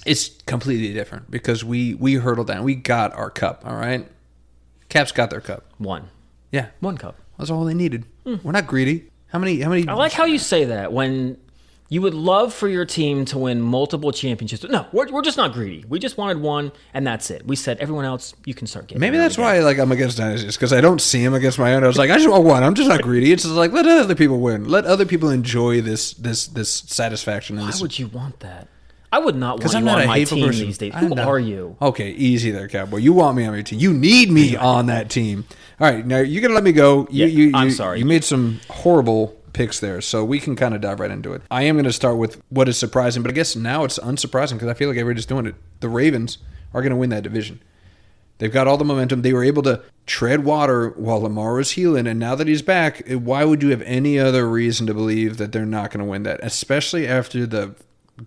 It's completely different because we hurtled down. We got our cup, all right? Caps got their cup. One. Yeah. One cup. That's all they needed. We're not greedy. How many? I like how you say that when you would love for your team to win multiple championships. No, we're just not greedy. We just wanted one, and that's it. We said, everyone else, you can start getting Maybe that's why I'm against dynasties, because I don't see them against my own. I was I just want one. I'm just not greedy. It's just let other people win. Let other people enjoy this satisfaction. Why would you want that? I would not want you I'm not on a my hateful team person. these days. Who are you? Okay, easy there, Cowboy. You want me on your team. You need me on that team. All right, now you're going to let me go. I'm sorry. You made some horrible picks there, so we can kind of dive right into it. I am going to start with what is surprising, but I guess now it's unsurprising because I feel like everybody's doing it. The Ravens are going to win that division. They've got all the momentum. They were able to tread water while Lamar was healing, and now that he's back, why would you have any other reason to believe that they're not going to win that, especially after the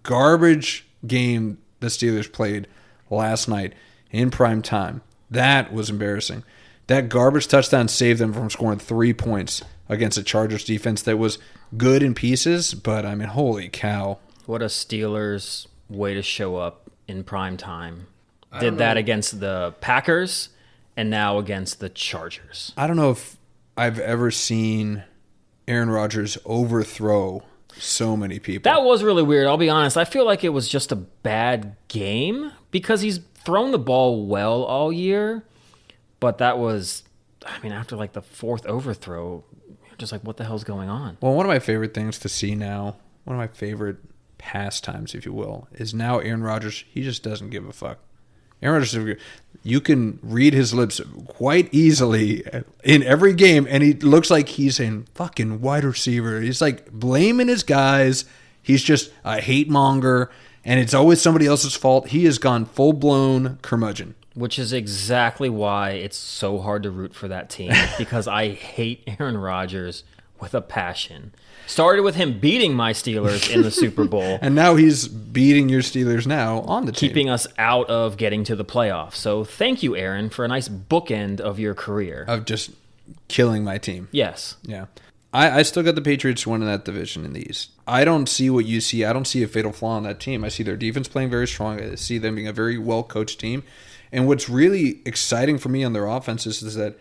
garbage game the Steelers played last night in prime time? That was embarrassing. That garbage touchdown saved them from scoring 3 points against a Chargers defense that was good in pieces, but I mean, holy cow. What a Steelers way to show up in prime time. Did that against the Packers and now against the Chargers. I don't know if I've ever seen Aaron Rodgers overthrow so many people. That was really weird. I'll be honest. I feel like it was just a bad game because he's thrown the ball well all year. But that was, after the fourth overthrow, just like, what the hell's going on? Well, one of my favorite things to see now, one of my favorite pastimes, if you will, is now Aaron Rodgers. He just doesn't give a fuck. Aaron Rodgers, you can read his lips quite easily in every game, and he looks like he's a fucking wide receiver. He's like blaming his guys. He's just a hate monger, and it's always somebody else's fault. He has gone full-blown curmudgeon. Which is exactly why it's so hard to root for that team, because I hate Aaron Rodgers with a passion. Started with him beating my Steelers in the Super Bowl. And now he's beating your Steelers now on the team. Keeping us out of getting to the playoffs. So thank you, Aaron, for a nice bookend of your career. Of just killing my team. Yes. Yeah. I still got the Patriots winning that division in the East. I don't see what you see. I don't see a fatal flaw in that team. I see their defense playing very strong. I see them being a very well-coached team. And what's really exciting for me on their offenses is that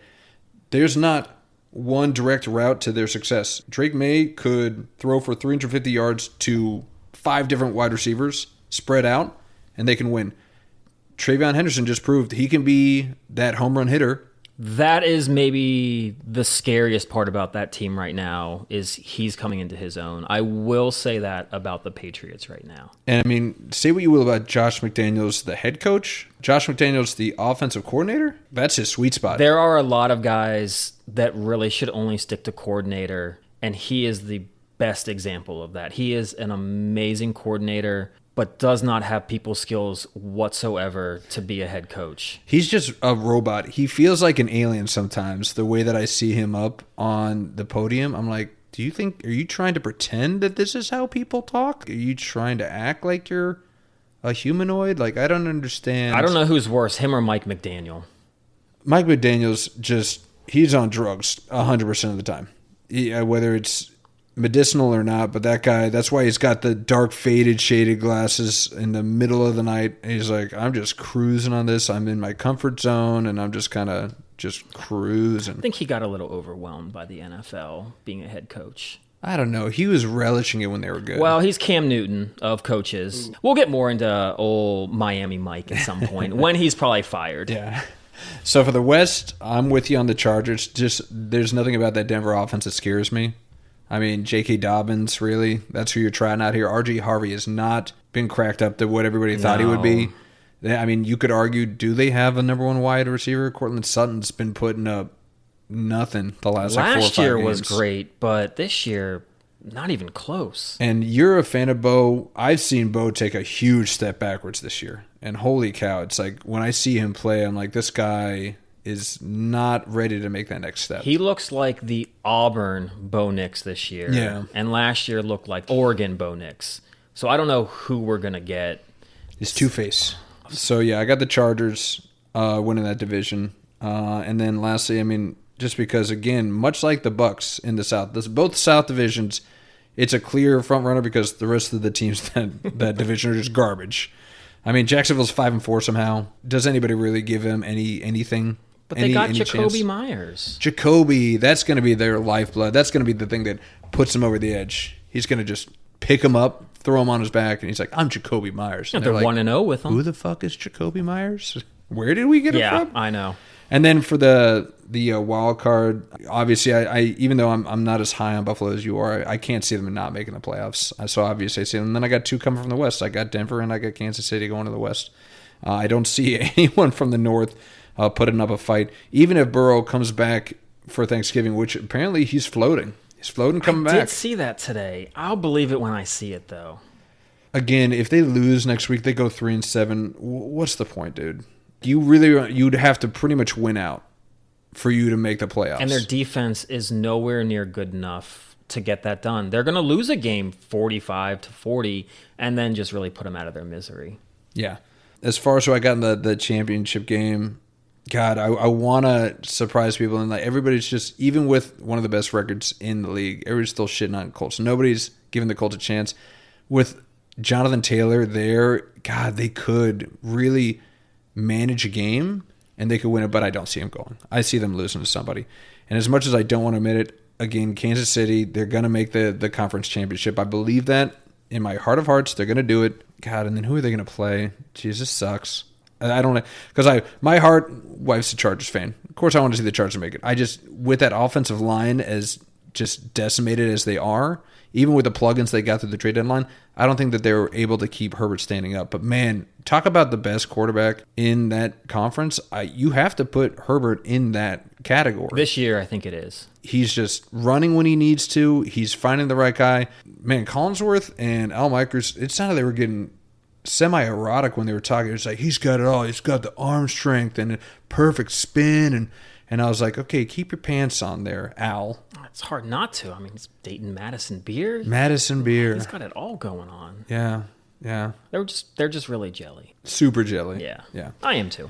there's not one direct route to their success. Drake May could throw for 350 yards to 5 different wide receivers spread out, and they can win. Travion Henderson just proved he can be that home run hitter. That is maybe the scariest part about that team right now, is he's coming into his own. I will say that about the Patriots right now. And I mean, say what you will about Josh McDaniels, the head coach. Josh McDaniels, the offensive coordinator, that's his sweet spot. There are a lot of guys that really should only stick to coordinator, and he is the best example of that. He is an amazing coordinator, but does not have people skills whatsoever to be a head coach. He's just a robot. He feels like an alien sometimes, the way that I see him up on the podium. I'm like, are you trying to pretend that this is how people talk? Are you trying to act like you're a humanoid? Like, I don't understand. I don't know who's worse, him or Mike McDaniel. Mike McDaniel's he's on drugs 100% of the time. Whether it's medicinal or not, but that guy, that's why he's got the dark faded shaded glasses in the middle of the night. He's like, I'm just cruising on this. I'm in my comfort zone, and I'm just kind of just cruising. I think he got a little overwhelmed by the NFL being a head coach. I don't know. He was relishing it when they were good. Well, he's Cam Newton of coaches. We'll get more into old Miami Mike at some point when he's probably fired. Yeah. So for the West, I'm with you on the Chargers. Just there's nothing about that Denver offense that scares me. I mean, J.K. Dobbins, really, that's who you're trying out here. R.J. Harvey has not been cracked up to what everybody thought he would be. I mean, you could argue, do they have a number one wide receiver? Cortland Sutton's been putting up nothing the last 4 or 5 games. Last year was great, but this year, not even close. And you're a fan of Bo. I've seen Bo take a huge step backwards this year. And holy cow, it's like when I see him play, I'm like, this guy is not ready to make that next step. He looks like the Auburn Bo Nix this year. Yeah. And last year looked like Oregon Bo Nix. So I don't know who we're going to get. He's Two-Face. So, yeah, I got the Chargers winning that division. And then lastly, I mean, just because, again, much like the Bucs in the South, both South divisions, it's a clear front runner because the rest of the teams that division are just garbage. I mean, Jacksonville's 5-4 somehow. Does anybody really give him anything? But they got Jacoby Myers. Jacoby, that's going to be their lifeblood. That's going to be the thing that puts him over the edge. He's going to just pick him up, throw him on his back, and he's like, I'm Jacoby Myers. Yeah, they're like, 1-0 with him. Who the fuck is Jacoby Myers? Where did we get it from? Yeah, I know. And then for the wild card, obviously, I even though I'm not as high on Buffalo as you are, I can't see them not making the playoffs. So obviously I see them. And then I got 2 coming from the West. I got Denver and I got Kansas City going to the West. I don't see anyone from the North putting up a fight. Even if Burrow comes back for Thanksgiving, which apparently he's floating. He's floating coming back. I did see that today. I'll believe it when I see it, though. Again, if they lose next week, they go 3-7. What's the point, dude? You'd have to pretty much win out for you to make the playoffs. And their defense is nowhere near good enough to get that done. They're going to lose a game 45-40 and then just really put them out of their misery. Yeah. As far as who I got in the championship game, God, I want to surprise people. And like everybody's just, even with one of the best records in the league, everybody's still shitting on Colts. Nobody's giving the Colts a chance. With Jonathan Taylor there, God, they could really manage a game and they could win it, but I don't see them going. I see them losing to somebody. And as much as I don't want to admit it, again, Kansas City, they're going to make the conference championship. I believe that in my heart of hearts, they're going to do it. God, and then who are they going to play? Jesus sucks. I don't know. Because my wife's a Chargers fan. Of course I want to see the Chargers make it. I just, with that offensive line as just decimated as they are, even with the plugins they got through the trade deadline, I don't think that they were able to keep Herbert standing up. But man, talk about the best quarterback in that conference. You have to put Herbert in that category. This year, I think it is. He's just running when he needs to. He's finding the right guy. Man, Collinsworth and Al Michaels, it sounded they were getting semi-erotic when they were talking. It's like, he's got it all. He's got the arm strength and a perfect spin. And I was like, okay, keep your pants on there, Al. It's hard not to. I mean, it's dating Madison Beer. Madison Beer. He's got it all going on. Yeah. They're just really jelly. Super jelly. Yeah. I am too.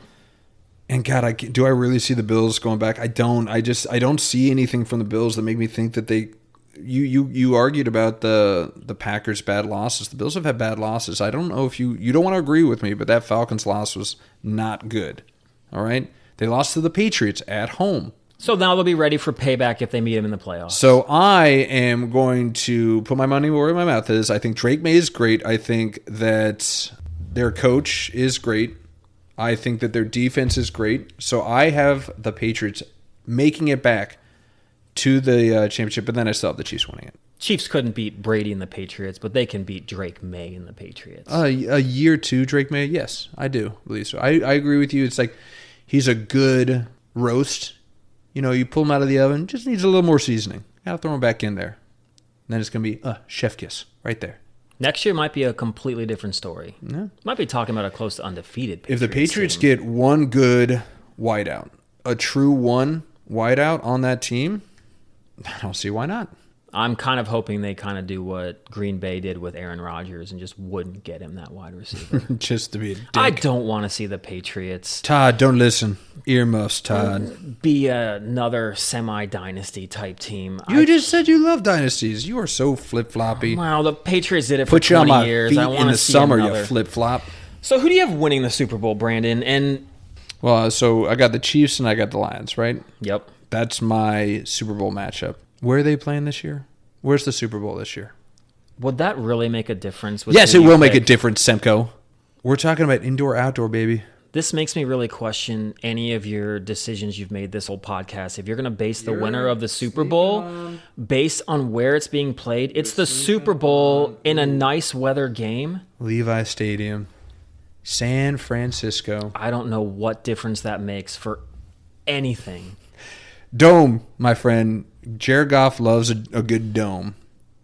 And God, do I really see the Bills going back? I don't. I don't see anything from the Bills that make me think that they. You argued about the Packers' bad losses. The Bills have had bad losses. I don't know if you don't want to agree with me, but that Falcons loss was not good. All right, they lost to the Patriots at home. So now they'll be ready for payback if they meet them in the playoffs. So I am going to put my money where my mouth is. I think Drake May is great. I think that their coach is great. I think that their defense is great. So I have the Patriots making it back to the championship, but then I still have the Chiefs winning it. Chiefs couldn't beat Brady and the Patriots, but they can beat Drake May and the Patriots. A year two, Drake May, yes, I do believe so. I agree with you. It's like he's a good roast. You know, you pull him out of the oven, just needs a little more seasoning. Gotta throw him back in there. And then it's going to be chef kiss right there. Next year might be a completely different story. Yeah. Might be talking about a close to undefeated Patriots If the Patriots team. get one good wideout, a true one wideout on that team, I don't see why not. I'm kind of hoping they kind of do what Green Bay did with Aaron Rodgers and just wouldn't get him that wide receiver. Just to be a dick. I don't want to see the Patriots. Todd, don't listen. Earmuffs, Todd. Be another semi-dynasty type team. You just said you love dynasties. You are so flip-floppy. Wow, the Patriots did it for Put you 20 on my years. feet I want in to the see summer, another. you flip-flop. So who do you have winning the Super Bowl, Brandon? And Well, so I got the Chiefs and I got the Lions, right? yep. That's my Super Bowl matchup. Where are they playing this year? Where's the Super Bowl this year? Would that really make a difference? With Yes, who it you will make a pick? difference, Semco. We're talking about indoor-outdoor, baby. This makes me really question any of your decisions you've made this whole podcast. If you're going to base the winner of the Super Bowl based on where it's being played, it's the Super Bowl in a nice weather game. Levi Stadium, San Francisco. I don't know what difference that makes for anything. Dome, my friend. Jared Goff loves a good dome.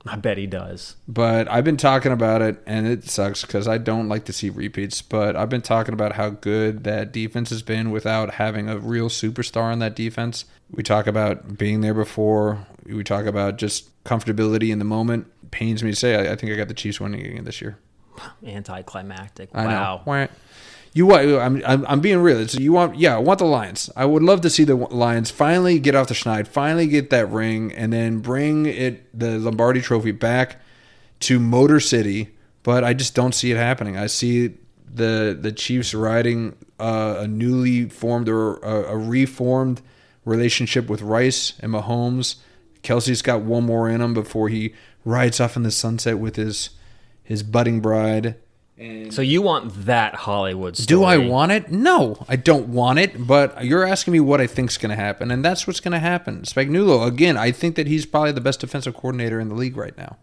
I bet he does. But I've been talking about it, and it sucks because I don't like to see repeats. But I've been talking about how good that defense has been without having a real superstar on that defense. We talk about being there before. We talk about just comfortability in the moment. Pains me to say, I think I got the Chiefs winning again this year. Anticlimactic. I Wow. know. You want? I'm being real. It's, you want? Yeah, I want the Lions. I would love to see the Lions finally get off the schneid, finally get that ring, and then bring the Lombardi Trophy back to Motor City. But I just don't see it happening. I see the Chiefs riding a newly formed or a reformed relationship with Rice and Mahomes. Kelsey's got one more in him before he rides off in the sunset with his budding bride. So you want that Hollywood story. Do I want it? No, I don't want it, but you're asking me what I think's going to happen, and that's what's going to happen. Spagnuolo, again, I think that he's probably the best defensive coordinator in the league right now.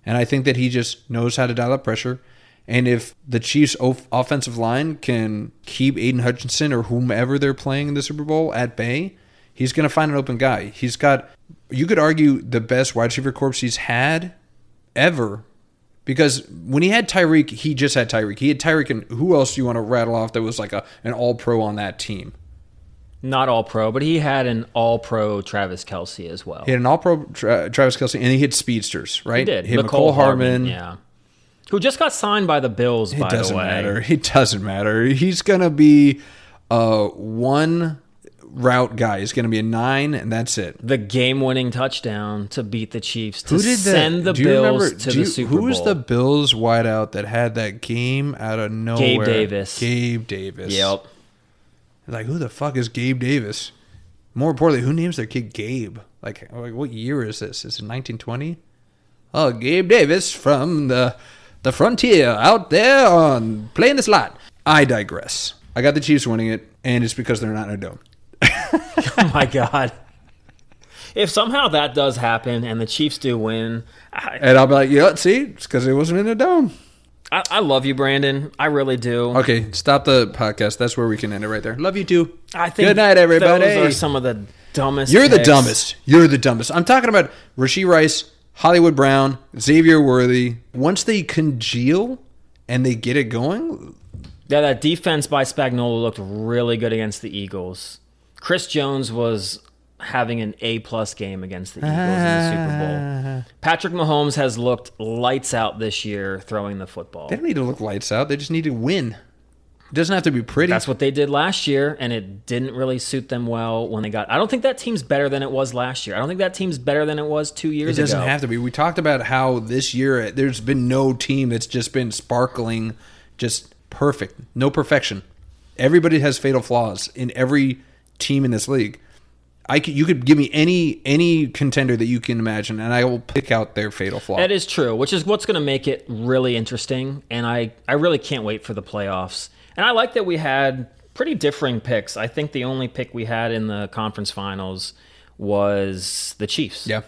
And I think that he just knows how to dial up pressure. And if the Chiefs' offensive line can keep Aiden Hutchinson or whomever they're playing in the Super Bowl at bay, he's going to find an open guy. He's got, you could argue, the best wide receiver corps he's had ever. Because when he had Tyreek, he just had Tyreek. He had Tyreek, and who else do you want to rattle off that was like an all-pro on that team? Not all-pro, but he had an all-pro Travis Kelce as well. He had an all-pro Travis Kelce, and he had speedsters, right? He did. He had McCole Hardman. Yeah. Who just got signed by the Bills, by the way. It doesn't matter. It doesn't matter. He's going to be one route guy. He's going to be a 9, and that's it. The game-winning touchdown to beat the Chiefs to Who did send the Bills to the Super Bowl. Who was the Bills wideout that had that game out of nowhere? Gabe Davis. Yep. Like, who the fuck is Gabe Davis? More importantly, who names their kid Gabe? Like what year is this? Is it 1920? Oh, Gabe Davis from the frontier out there on playing the slot. I digress. I got the Chiefs winning it, and it's because they're not in a dome. Oh, my God. If somehow that does happen and the Chiefs do win, And I'll be like, yeah, see, it's because it wasn't in the dome. I love you, Brandon. I really do. Okay, stop the podcast. That's where we can end it right there. Love you too. I think good night, everybody. Those are some of the dumbest. You're the picks. dumbest. You're the dumbest. I'm talking about Rashee Rice, Hollywood Brown, Xavier Worthy. Once they congeal and they get it going. Yeah, that defense by Spagnuolo looked really good against the Eagles. Chris Jones was having an A-plus game against the Eagles in the Super Bowl. Patrick Mahomes has looked lights out this year throwing the football. They don't need to look lights out. They just need to win. It doesn't have to be pretty. That's what they did last year, and it didn't really suit them well when they got... I don't think that team's better than it was last year. I don't think that team's better than it was 2 years ago. It doesn't have to be. We talked about how this year there's been no team that's just been sparkling, just perfect. No perfection. Everybody has fatal flaws in every team in this league. You could give me any contender that you can imagine, and I will pick out their fatal flaw. That is true, which is what's going to make it really interesting, and I really can't wait for the playoffs. And I like that we had pretty differing picks. I think the only pick we had in the conference finals was the Chiefs. Yeah.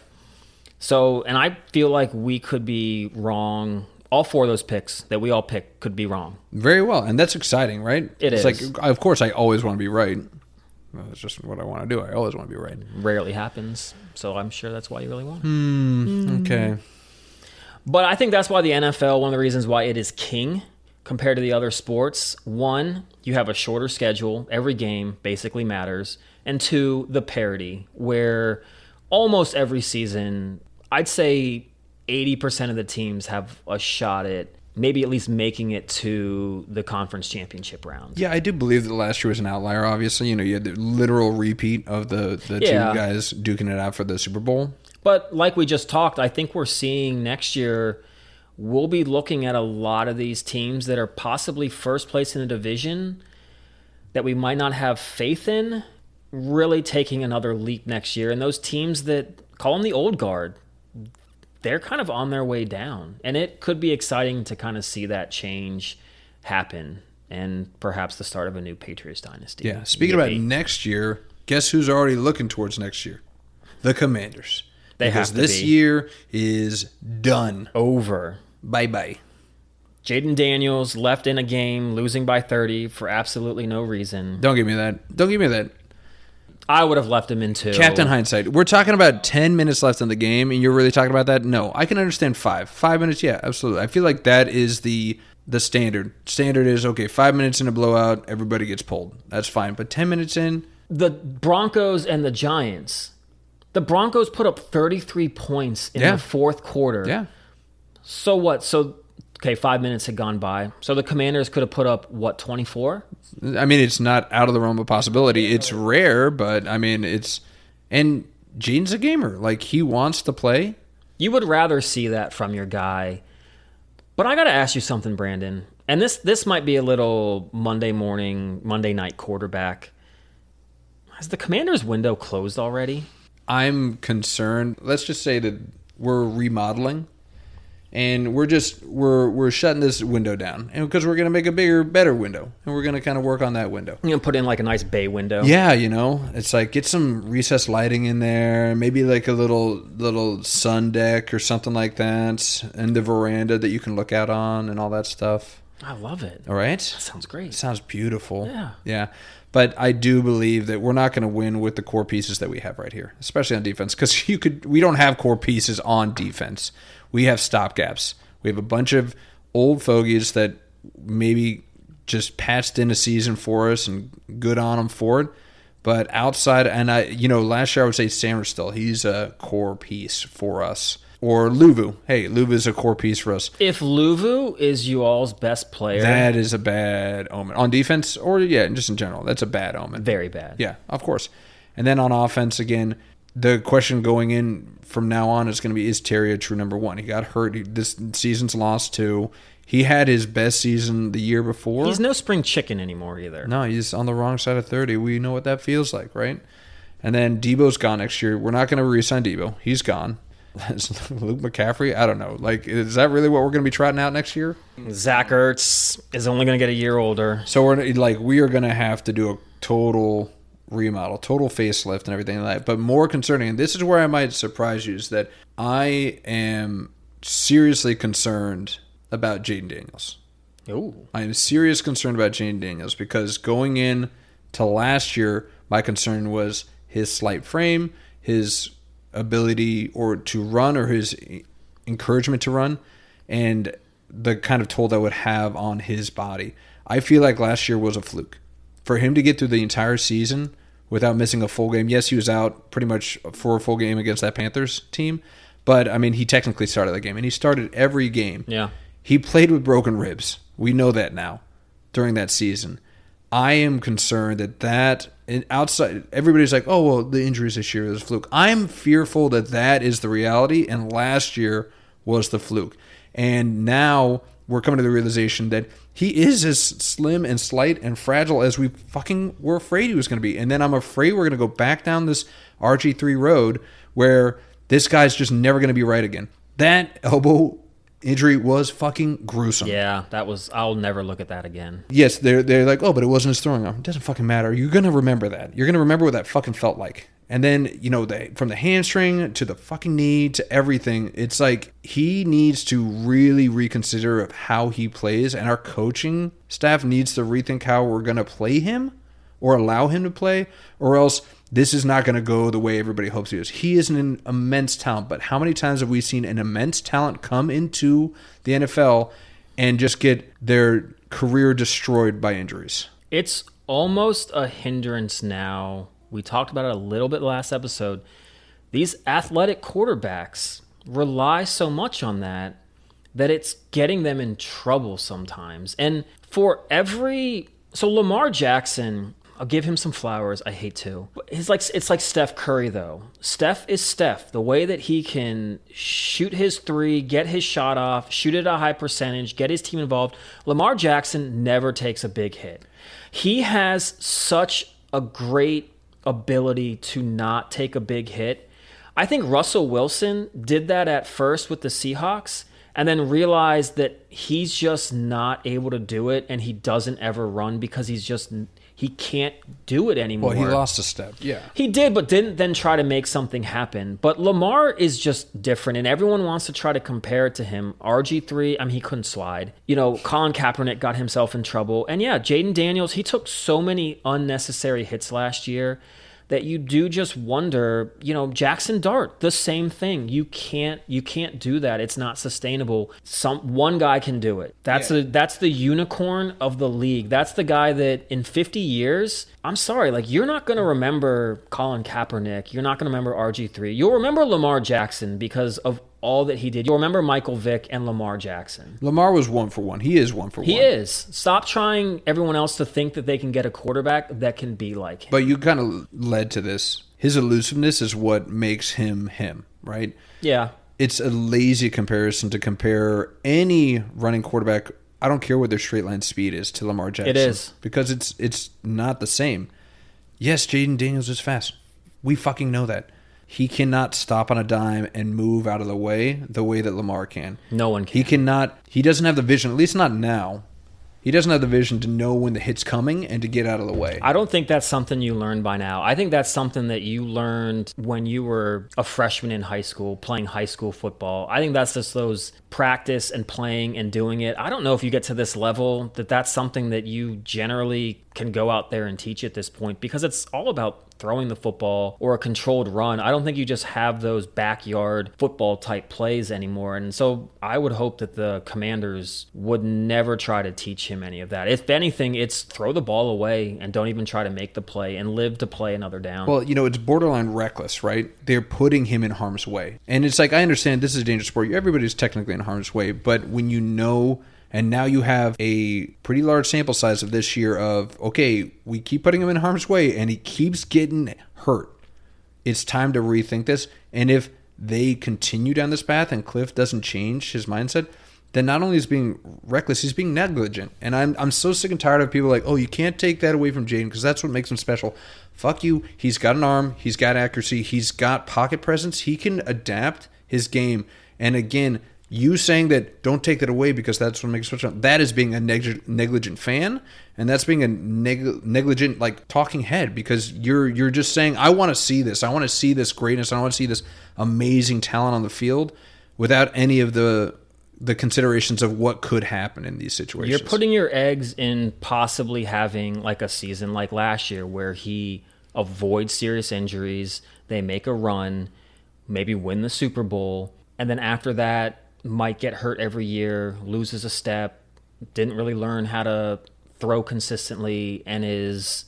So, and I feel like we could be wrong. All four of those picks that we all picked could be wrong. Very well, and that's exciting, right? It's like, of course, I always want to be right. That's just what I want to do. I always want to be right. Rarely happens, so I'm sure that's why you really want it. Okay. But I think that's why the NFL, one of the reasons why it is king compared to the other sports, one, you have a shorter schedule. Every game basically matters. And two, the parity, where almost every season, I'd say 80% of the teams have a shot at maybe at least making it to the conference championship round. Yeah, I do believe that last year was an outlier, obviously. You had the literal repeat of the two guys duking it out for the Super Bowl. But like we just talked, I think we're seeing next year, we'll be looking at a lot of these teams that are possibly first place in a division that we might not have faith in, really taking another leap next year. And those teams that, call them the old guard, they're kind of on their way down. And it could be exciting to kind of see that change happen and perhaps the start of a new Patriots dynasty. Yeah, speaking about next year, guess who's already looking towards next year? The Commanders. Because this year is done. Over. Bye-bye. Jayden Daniels left in a game, losing by 30 for absolutely no reason. Don't give me that. Don't give me that. I would have left him in 2. Captain Hindsight. We're talking about 10 minutes left in the game, and you're really talking about that? No. I can understand 5. 5 minutes, yeah, absolutely. I feel like that is the standard. Standard is, okay, 5 minutes in a blowout, everybody gets pulled. That's fine. But 10 minutes in? The Broncos and the Giants. The Broncos put up 33 points in the fourth quarter. Yeah. So what? So, okay, 5 minutes had gone by. So the Commanders could have put up, 24? I mean, it's not out of the realm of possibility. It's rare, but, I mean, it's... And Jaden's a gamer. Like, he wants to play. You would rather see that from your guy. But I got to ask you something, Brandon. And this might be a little Monday night quarterback. Has the Commanders' window closed already? I'm concerned. Let's just say that we're remodeling, and we're shutting this window down, and because we're going to make a bigger, better window, and we're going to kind of work on that window. You're going to put in like a nice bay window. Yeah, it's like get some recessed lighting in there, maybe like a little sun deck or something like that, and the veranda that you can look out on, and all that stuff. I love it. All right, that sounds great. It sounds beautiful. Yeah. But I do believe that we're not going to win with the core pieces that we have right here, especially on defense, because we don't have core pieces on defense. We have stopgaps. We have a bunch of old fogies that maybe just patched in a season for us, and good on them for it. But outside, and last year I would say Samerstill. He's a core piece for us. Or Luvu. Hey, Luvu is a core piece for us. If Luvu is you all's best player... That is a bad omen. On defense, or just in general, that's a bad omen. Very bad. Yeah, of course. And then on offense, again, the question going in from now on is going to be, is Terry a true number one? He got hurt. This season's lost 2. He had his best season the year before. He's no spring chicken anymore either. No, he's on the wrong side of 30. We know what that feels like, right? And then Debo's gone next year. We're not going to re-sign Debo. He's gone. Luke McCaffrey? I don't know. Like, is that really what we're going to be trotting out next year? Zach Ertz is only going to get a year older. So we are going to have to do a total remodel, total facelift and everything like that. But more concerning, and this is where I might surprise you, is that I am seriously concerned about Jayden Daniels. Ooh. I am serious concerned about Jayden Daniels because going in to last year, my concern was his slight frame, his ability to run or his encouragement to run, and the kind of toll that would have on his body. I feel like last year was a fluke. For him to get through the entire season without missing a full game, yes, he was out pretty much for a full game against that Panthers team, but I mean, he technically started that game, and he started every game. Yeah. He played with broken ribs. We know that now during that season. I am concerned that outside, everybody's like, oh, well, the injuries this year is a fluke. I'm fearful that is the reality, and last year was the fluke. And now we're coming to the realization that he is as slim and slight and fragile as we fucking were afraid he was going to be. And then I'm afraid we're going to go back down this RG3 road where this guy's just never going to be right again. That elbow injury was fucking gruesome. Yeah, I'll never look at that again. Yes, they're like, oh, but it wasn't his throwing arm. It doesn't fucking matter. You're going to remember that. You're going to remember what that fucking felt like. And then, from the hamstring to the fucking knee to everything, it's like he needs to really reconsider of how he plays, and our coaching staff needs to rethink how we're going to play him or allow him to play, or else this is not going to go the way everybody hopes he is. He is an immense talent, but how many times have we seen an immense talent come into the NFL and just get their career destroyed by injuries? It's almost a hindrance now. We talked about it a little bit last episode. These athletic quarterbacks rely so much on that it's getting them in trouble sometimes. And so Lamar Jackson, I'll give him some flowers. I hate to. It's like Steph Curry, though. Steph is Steph. The way that he can shoot his three, get his shot off, shoot it at a high percentage, get his team involved. Lamar Jackson never takes a big hit. He has such a great ability to not take a big hit. I think Russell Wilson did that at first with the Seahawks and then realized that he's just not able to do it, and he doesn't ever run because he can't do it anymore. Well, he lost a step. Yeah. He did, but didn't then try to make something happen. But Lamar is just different, and everyone wants to try to compare it to him. RG3, he couldn't slide. Colin Kaepernick got himself in trouble. And yeah, Jayden Daniels, he took so many unnecessary hits last year that you do just wonder, Jackson Dart, the same thing. You can't do that. It's not sustainable. One guy can do it. That's the unicorn of the league. That's the guy that in 50 years, I'm sorry, you're not going to remember Colin Kaepernick. You're not going to remember RG3. You'll remember Lamar Jackson because of all that he did. You'll remember Michael Vick and Lamar Jackson. Lamar was 1 for 1. He is 1 for 1. He is. Stop trying everyone else to think that they can get a quarterback that can be like him. But you kind of led to this. His elusiveness is what makes him, right? Yeah. It's a lazy comparison to compare any running quarterback, I don't care what their straight line speed is, to Lamar Jackson. It is. Because it's not the same. Yes, Jayden Daniels is fast. We fucking know that. He cannot stop on a dime and move out of the way that Lamar can. No one can. He doesn't have the vision, at least not now. He doesn't have the vision to know when the hit's coming and to get out of the way. I don't think that's something you learned by now. I think that's something that you learned when you were a freshman in high school, playing high school football. I think that's just those practice and playing and doing it. I don't know if you get to this level that's something that you generally can go out there and teach at this point, because it's all about throwing the football or a controlled run. I don't think you just have those backyard football type plays anymore. And so I would hope that the Commanders would never try to teach him any of that. If anything, it's throw the ball away and don't even try to make the play and live to play another down. Well, it's borderline reckless, right? They're putting him in harm's way. And it's like, I understand this is a dangerous sport. Everybody's technically in harm's way. But when you know, and now you have a pretty large sample size of this year of, okay, we keep putting him in harm's way and he keeps getting hurt. It's time to rethink this. And if they continue down this path and Cliff doesn't change his mindset, then not only is he being reckless, he's being negligent. And I'm so sick and tired of people like, oh, you can't take that away from Jayden because that's what makes him special. Fuck you. He's got an arm. He's got accuracy. He's got pocket presence. He can adapt his game. And again, You saying that don't take that away because that's what makes it that is being a negligent fan, and that's being a negligent like talking head because you're just saying I want to see this. I want to see this greatness. I want to see this amazing talent on the field without any of the considerations of what could happen in these situations. You're putting your eggs in possibly having like a season like last year where he avoids serious injuries, they make a run, maybe win the Super Bowl, and then after that might get hurt every year, loses a step, didn't really learn how to throw consistently, and is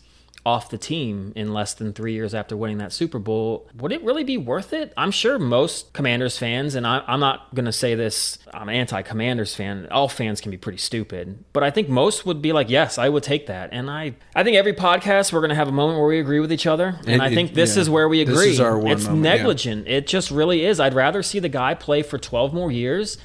off the team in less than 3 years after winning that Super Bowl. Would it really be worth it? I'm sure most Commanders fans, and I'm not going to say this, I'm an anti-Commanders fan. All fans can be pretty stupid. But I think most would be like, yes, I would take that. And I think every podcast we're going to have a moment where we agree with each other. And I think this is where we agree. This is our one It's moment, negligent. It just really is. I'd rather see the guy play for 12 more years,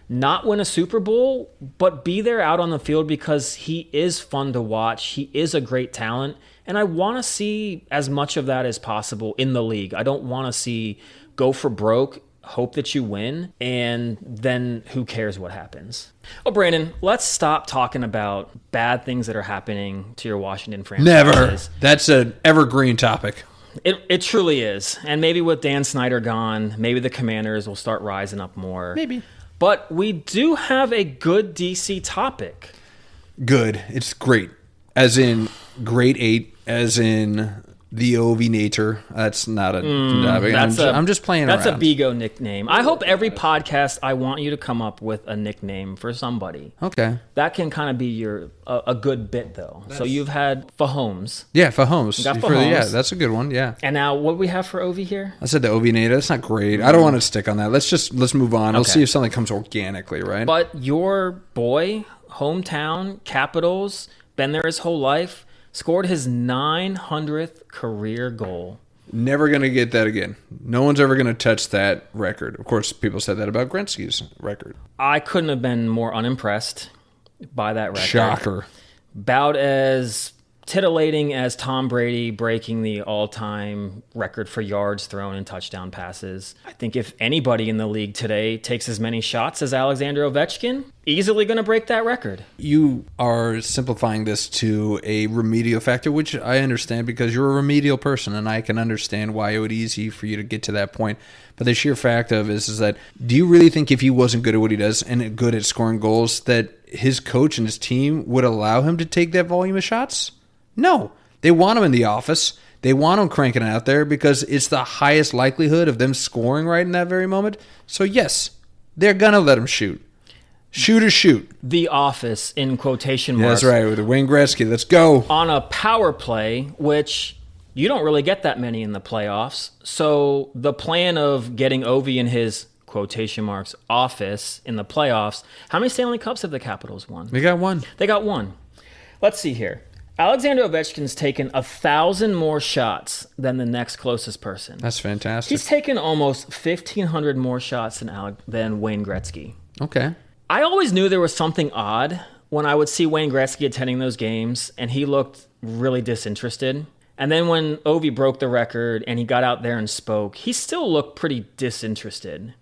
not win a Super Bowl, but be there out on the field because he is fun to watch. He is a great talent. And I want to see as much of that as possible in the league. I don't want to see go for broke, hope that you win, and then who cares what happens. Oh, Brandon, let's stop talking about bad things that are happening to your Washington franchise. Never. That's an evergreen topic. It truly is. And maybe with Dan Snyder gone, maybe the Commanders will start rising up more. Maybe. But we do have a good DC topic. Good. It's great. As in grade 8. As in the Ovi-rated. That's not a topic. I'm just playing around. That's a Bigo nickname. I hope every podcast I want you to come up with a nickname for somebody. Okay. That can kind of be a good bit, though. So you've had Fahomes. Yeah, Fahomes. Got Fahomes. Yeah, that's a good one, yeah. And now what do we have for Ovi here? I said the Ovi-rated. That's not great. I don't want to stick on that. Let's move on. We'll see if something comes organically, right? But your boy, hometown, Capitals, been there his whole life, scored his 900th career goal. Never going to get that again. No one's ever going to touch that record. Of course, people said that about Gretzky's record. I couldn't have been more unimpressed by that record. Shocker. About as titillating as Tom Brady breaking the all-time record for yards thrown and touchdown passes. I think if anybody in the league today takes as many shots as Alexander Ovechkin, easily going to break that record. You are simplifying this to a remedial factor, which I understand because you're a remedial person, and I can understand why it would be easy for you to get to that point. But the sheer fact of is that, do you really think if he wasn't good at what he does and good at scoring goals, that his coach and his team would allow him to take that volume of shots? No. They want him in the office. They want him cranking it out there because it's the highest likelihood of them scoring right in that very moment. So yes, they're going to let him shoot. Shoot or shoot. The office in quotation marks. Yeah, that's right. With Wayne Gretzky. Let's go. On a power play, which you don't really get that many in the playoffs. So the plan of getting Ovi in his quotation marks office in the playoffs, how many Stanley Cups have the Capitals won? They got one. They got one. Let's see here. Alexander Ovechkin's taken 1,000 more shots than the next closest person. That's fantastic. He's taken almost 1,500 more shots than Wayne Gretzky. Okay. I always knew there was something odd when I would see Wayne Gretzky attending those games, and he looked really disinterested. And then when Ovi broke the record and he got out there and spoke, he still looked pretty disinterested.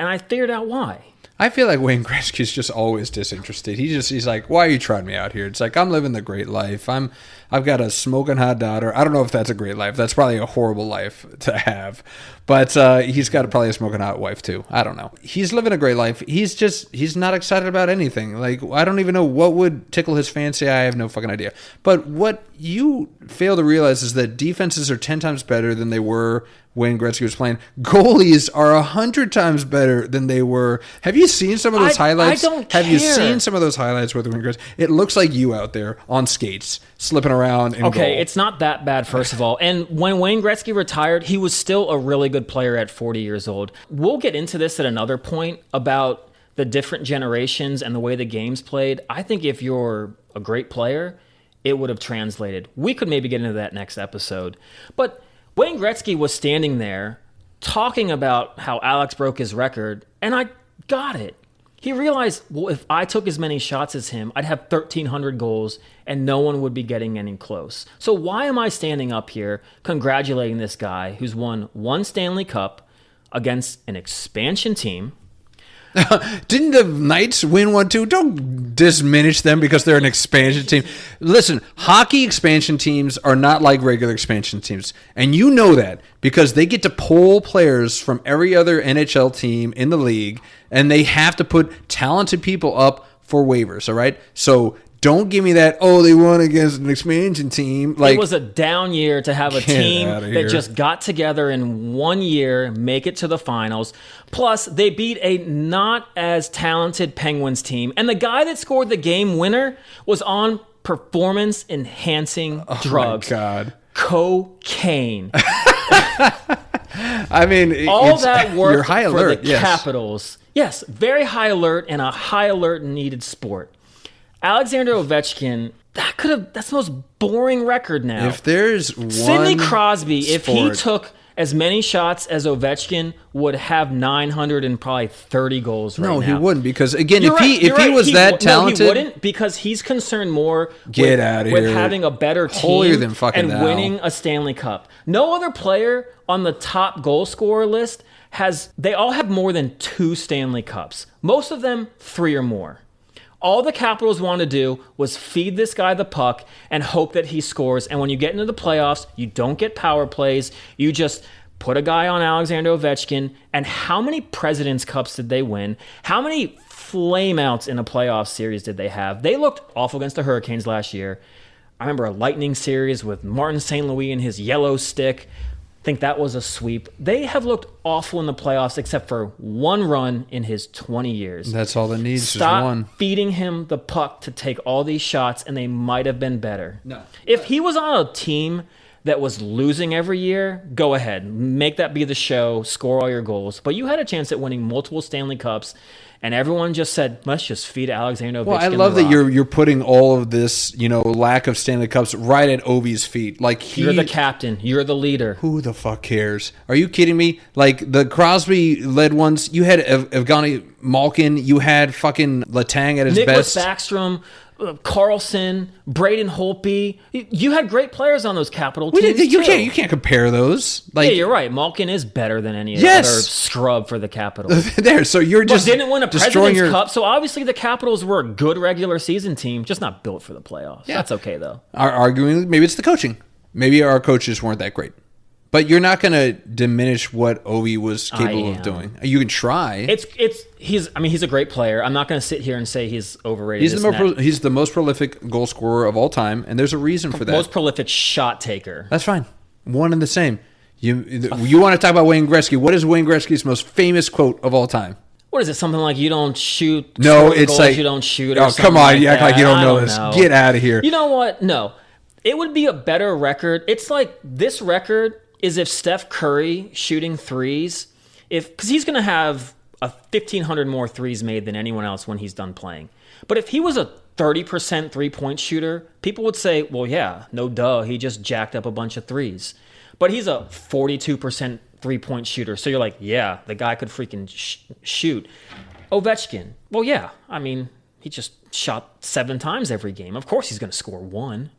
And I figured out why. I feel like Wayne Gretzky's just always disinterested. He's like, why are you trying me out here? It's like, I'm living the great life. I've got a smoking hot daughter. I don't know if that's a great life. That's probably a horrible life to have. But he's got probably a smoking hot wife too. I don't know. He's living a great life. He's not excited about anything. Like, I don't even know what would tickle his fancy. I have no fucking idea. But what you fail to realize is that defenses are 10 times better than they were when Gretzky was playing. Goalies are 100 times better than they were. Have you seen some of those highlights? I don't care. Have you seen some of those highlights with Wayne Gretzky? It looks like you out there on skates, slipping around in Okay, goal. it's not that bad, first of all. And when Wayne Gretzky retired, he was still a really good player at 40 years old. We'll get into this at another point about the different generations and the way the game's played. I think if you're a great player, it would have translated. We could maybe get into that next episode. But Wayne Gretzky was standing there talking about how Alex broke his record, and I got it. He realized, well, if I took as many shots as him, I'd have 1,300 goals, and no one would be getting any close. So why am I standing up here congratulating this guy who's won one Stanley Cup against an expansion team, Didn't the Knights win one too? Don't diminish them because they're an expansion team. Listen, hockey expansion teams are not like regular expansion teams. And you know that because they get to pull players from every other NHL team in the league, and they have to put talented people up for waivers, all right? So don't give me that, oh, they won against an expansion team. Like, it was a down year to have a team that just got together in 1 year, make it to the finals. Plus, they beat a not as talented Penguins team. And the guy that scored the game winner was on performance-enhancing drugs. Oh, my God. Cocaine. I mean, all that work you're high alert, for the Capitals. Yes, very high alert and a high alert needed sport. Alexander Ovechkin, that's the most boring record now. If there's one Sidney Crosby, sport, if he took as many shots as Ovechkin, would have 930 goals right now. No, he wouldn't, because again, if You're he was that talented, no, he wouldn't, because he's concerned more Get out of with here. having a better Holier team than fucking and thou. winning a Stanley Cup. No other player on the top goal scorer list they all have more than 2 Stanley Cups. Most of them 3 or more. All the Capitals wanted to do was feed this guy the puck and hope that he scores. And when you get into the playoffs, you don't get power plays. You just put a guy on Alexander Ovechkin. And how many President's Cups did they win? How many flameouts in a playoff series did they have? They looked awful against the Hurricanes last year. I remember a Lightning series with Martin St. Louis and his yellow stick. I think that was a sweep. They have looked awful in the playoffs except for one run in his 20 years. That's all that needs is Stop one. feeding him the puck to take all these shots, and they might have been better. No. If he was on a team that was losing every year, go ahead. Make that be the show. Score all your goals. But you had a chance at winning multiple Stanley Cups, and everyone just said, let's just feed Alexander Ovechkin. Well, I love that you're putting all of this, lack of Stanley Cups right at Ovi's feet. Like you're the captain. You're the leader. Who the fuck cares? Are you kidding me? Like the Crosby-led ones, you had Evgeny Malkin, you had fucking Letang at his Nicholas best. Backstrom, Carlson, Braden Holtby. You had great players on those Capital teams. You can't compare those. Like, yeah, you're right. Malkin is better than any Yes. other scrub for the Capitals. there. So you're But just didn't win a destroying President's your Cup, so obviously the Capitals were a good regular season team, just not built for the playoffs. Yeah. That's okay, though. arguing. Maybe it's the coaching. Maybe our coaches weren't that great. But you're not going to diminish what Ovi was capable of doing. You can try. He's a great player. I'm not going to sit here and say he's overrated. He's the most prolific goal scorer of all time, and there's a reason for that. Most prolific shot taker. That's fine. One and the same. You want to talk about Wayne Gretzky? What is Wayne Gretzky's most famous quote of all time? What is it? Something like you don't shoot. No, it's goals, like you don't shoot. Oh, come on! You act like you don't know this. Get out of here. You know what? No, it would be a better record. It's like this record is if Steph Curry shooting threes, because he's going to have 1,500 more threes made than anyone else when he's done playing. But if he was a 30% three-point shooter, people would say, well, yeah, no duh, he just jacked up a bunch of threes. But he's a 42% three-point shooter, so you're like, yeah, the guy could freaking shoot. Ovechkin, well, yeah, I mean, he just shot 7 times every game. Of course he's going to score 1.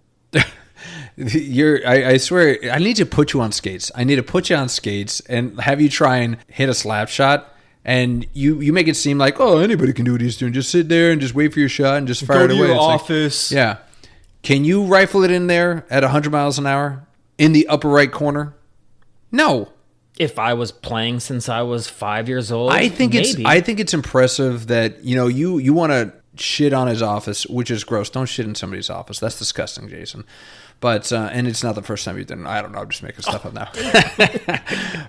I swear, I need to put you on skates. I need to put you on skates and have you try and hit a slap shot. And you make it seem like, oh, anybody can do what he's doing. Just sit there and just wait for your shot and just fire it away. Go to your It's office. Like, yeah. Can you rifle it in there at 100 miles an hour in the upper right corner? No. If I was playing since I was 5 years old, I think maybe. it's impressive that you want to shit on his office, which is gross. Don't shit in somebody's office. That's disgusting, Jason. But and it's not the first time you've done it. I don't know. I'm just making stuff up now.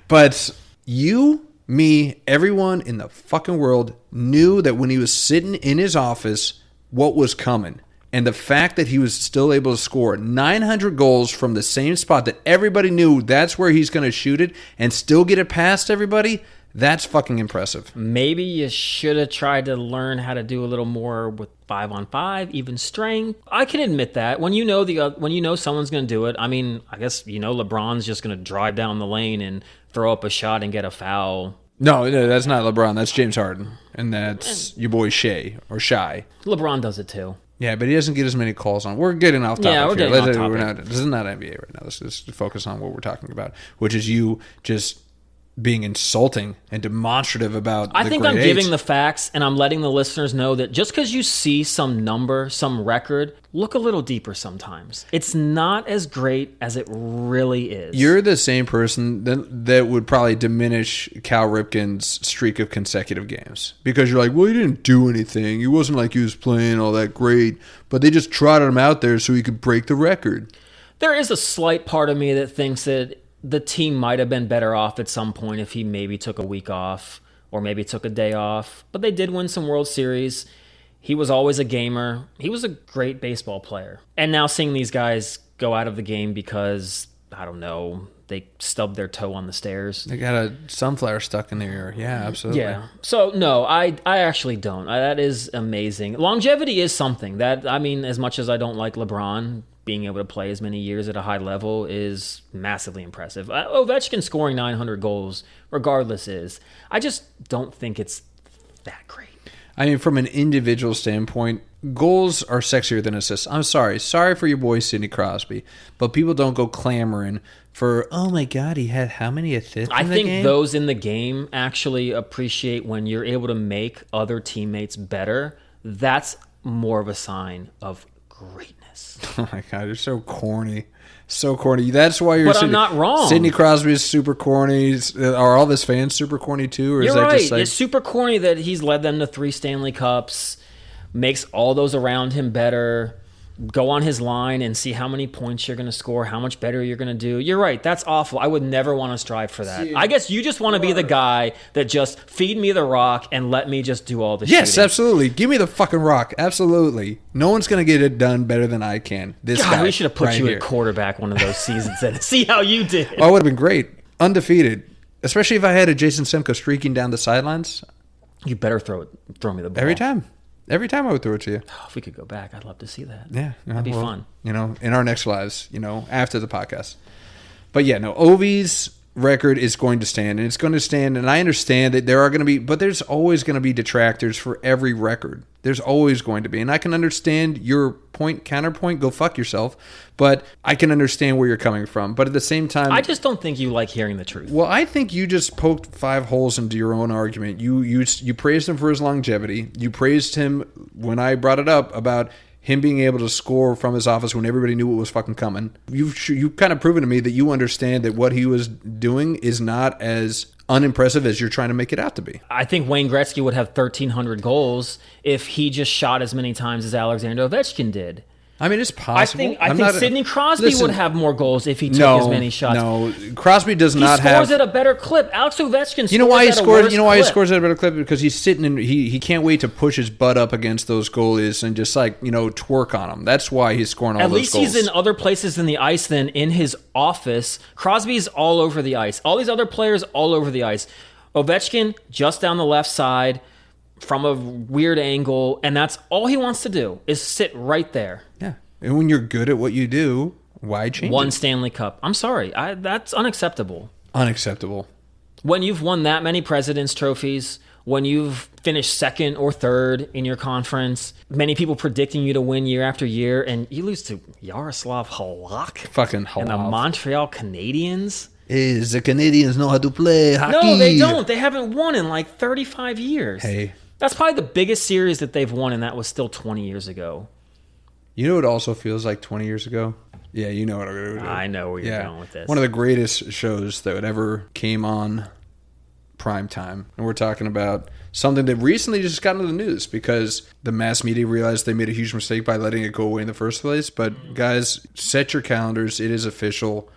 But you, me, everyone in the fucking world knew that when he was sitting in his office, what was coming. And the fact that he was still able to score 900 goals from the same spot that everybody knew that's where he's going to shoot it and still get it past everybody, that's fucking impressive. Maybe you should have tried to learn how to do a little more with 5-on-5, even strength. I can admit that when you know someone's going to do it. I mean, I guess LeBron's just going to drive down the lane and throw up a shot and get a foul. No, that's not LeBron. That's James Harden, and that's your boy Shai. LeBron does it too. Yeah, but he doesn't get as many calls on. We're getting off topic. Yeah, we're getting off topic. This is not NBA right now. Let's just focus on what we're talking about, which is you just being insulting and demonstrative about I the think great I'm eight. giving the facts, and I'm letting the listeners know that just because you see some number, some record, look a little deeper sometimes. It's not as great as it really is. You're the same person that would probably diminish Cal Ripken's streak of consecutive games because you're like, well, he didn't do anything. He wasn't like he was playing all that great, but they just trotted him out there so he could break the record. There is a slight part of me that thinks that the team might have been better off at some point if he maybe took a week off or maybe took a day off. But they did win some World Series. He was always a gamer. He was a great baseball player. And now seeing these guys go out of the game because, I don't know, they stubbed their toe on the stairs. They got a sunflower stuck in their ear. Yeah, absolutely. Yeah. So, no, I actually don't. That is amazing. Longevity is something. As much as I don't like LeBron, being able to play as many years at a high level is massively impressive. Ovechkin scoring 900 goals, regardless, is. I just don't think it's that great. I mean, from an individual standpoint, goals are sexier than assists. I'm sorry. Sorry for your boy, Sidney Crosby. But people don't go clamoring for, oh my God, he had how many assists I in the think game? those in the game actually appreciate when you're able to make other teammates better. That's more of a sign of greatness. Oh my God, you're so corny. So corny. That's why you're But I'm not wrong. Sidney Crosby is super corny. Are all of his fans super corny too? Or You're is that right. just like... It's super corny that he's led them to 3 Stanley Cups, makes all those around him better. Go on his line and see how many points you're going to score, how much better you're going to do. You're right. That's awful. I would never want to strive for that. I guess you just want to be the guy that just feed me the rock and let me just do all the Yes, shooting. absolutely. Give me the fucking rock. Absolutely. No one's going to get it done better than I can. This God, guy we should have put right you here. at quarterback one of those seasons and see how you did. Oh, it would have been great. Undefeated. Especially if I had a Jason Semko streaking down the sidelines. You better throw me the ball. Every time. Every time I would throw it to you. Oh, if we could go back, I'd love to see that. Yeah. That'd be fun. In our next lives, after the podcast. But yeah, no, Ovi's record is going to stand, and it's going to stand, and I understand that there are going to be, but there's always going to be detractors for every record. There's always going to be, and I can understand your point, counterpoint, go fuck yourself, but I can understand where you're coming from. But at the same time... I just don't think you like hearing the truth. Well, I think you just poked 5 holes into your own argument. You praised him for his longevity. You praised him when I brought it up about him being able to score from his office when everybody knew it was fucking coming. You've kind of proven to me that you understand that what he was doing is not as unimpressive as you're trying to make it out to be. I think Wayne Gretzky would have 1,300 goals if he just shot as many times as Alexander Ovechkin did. I mean, it's possible. I think Sidney Crosby would have more goals if he took as many shots. No, Crosby does not have. He scores at a better clip. Alex Ovechkin. You know why he scores? You know why he scores at a better clip? Because he's sitting and he can't wait to push his butt up against those goalies and just twerk on them. That's why he's scoring all those goals. At least he's in other places than the ice than in his office. Crosby's all over the ice. All these other players all over the ice. Ovechkin just down the left side from a weird angle, and that's all he wants to do is sit right there. Yeah. And when you're good at what you do, why change One it? Stanley Cup. I'm sorry. That's unacceptable. Unacceptable. When you've won that many President's trophies, when you've finished second or third in your conference, many people predicting you to win year after year, and you lose to Yaroslav Halak Fucking Halak. and the Montreal Canadiens. Is the Canadians know how to play hockey? No, they don't. They haven't won in like 35 years. Hey. That's probably the biggest series that they've won, and that was still 20 years ago. You know what also feels like 20 years ago? Yeah, you know what I'm going to do. I know where you're going with this. One of the greatest shows that ever came on prime time. And we're talking about something that recently just got into the news because the mass media realized they made a huge mistake by letting it go away in the first place. But guys, set your calendars. It is official.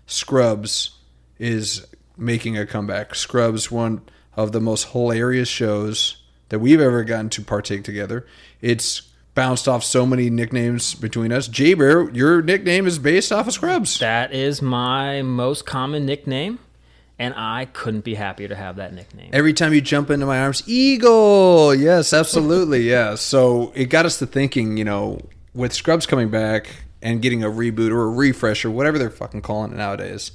Scrubs is making a comeback. Scrubs, one of the most hilarious shows that we've ever gotten to partake together. It's bounced off so many nicknames between us. Jay-Bear, your nickname is based off of Scrubs. That is my most common nickname, and I couldn't be happier to have that nickname. Every time you jump into my arms, Eagle! Yes, absolutely, yeah. So it got us to thinking, with Scrubs coming back and getting a reboot or a refresh or whatever they're fucking calling it nowadays,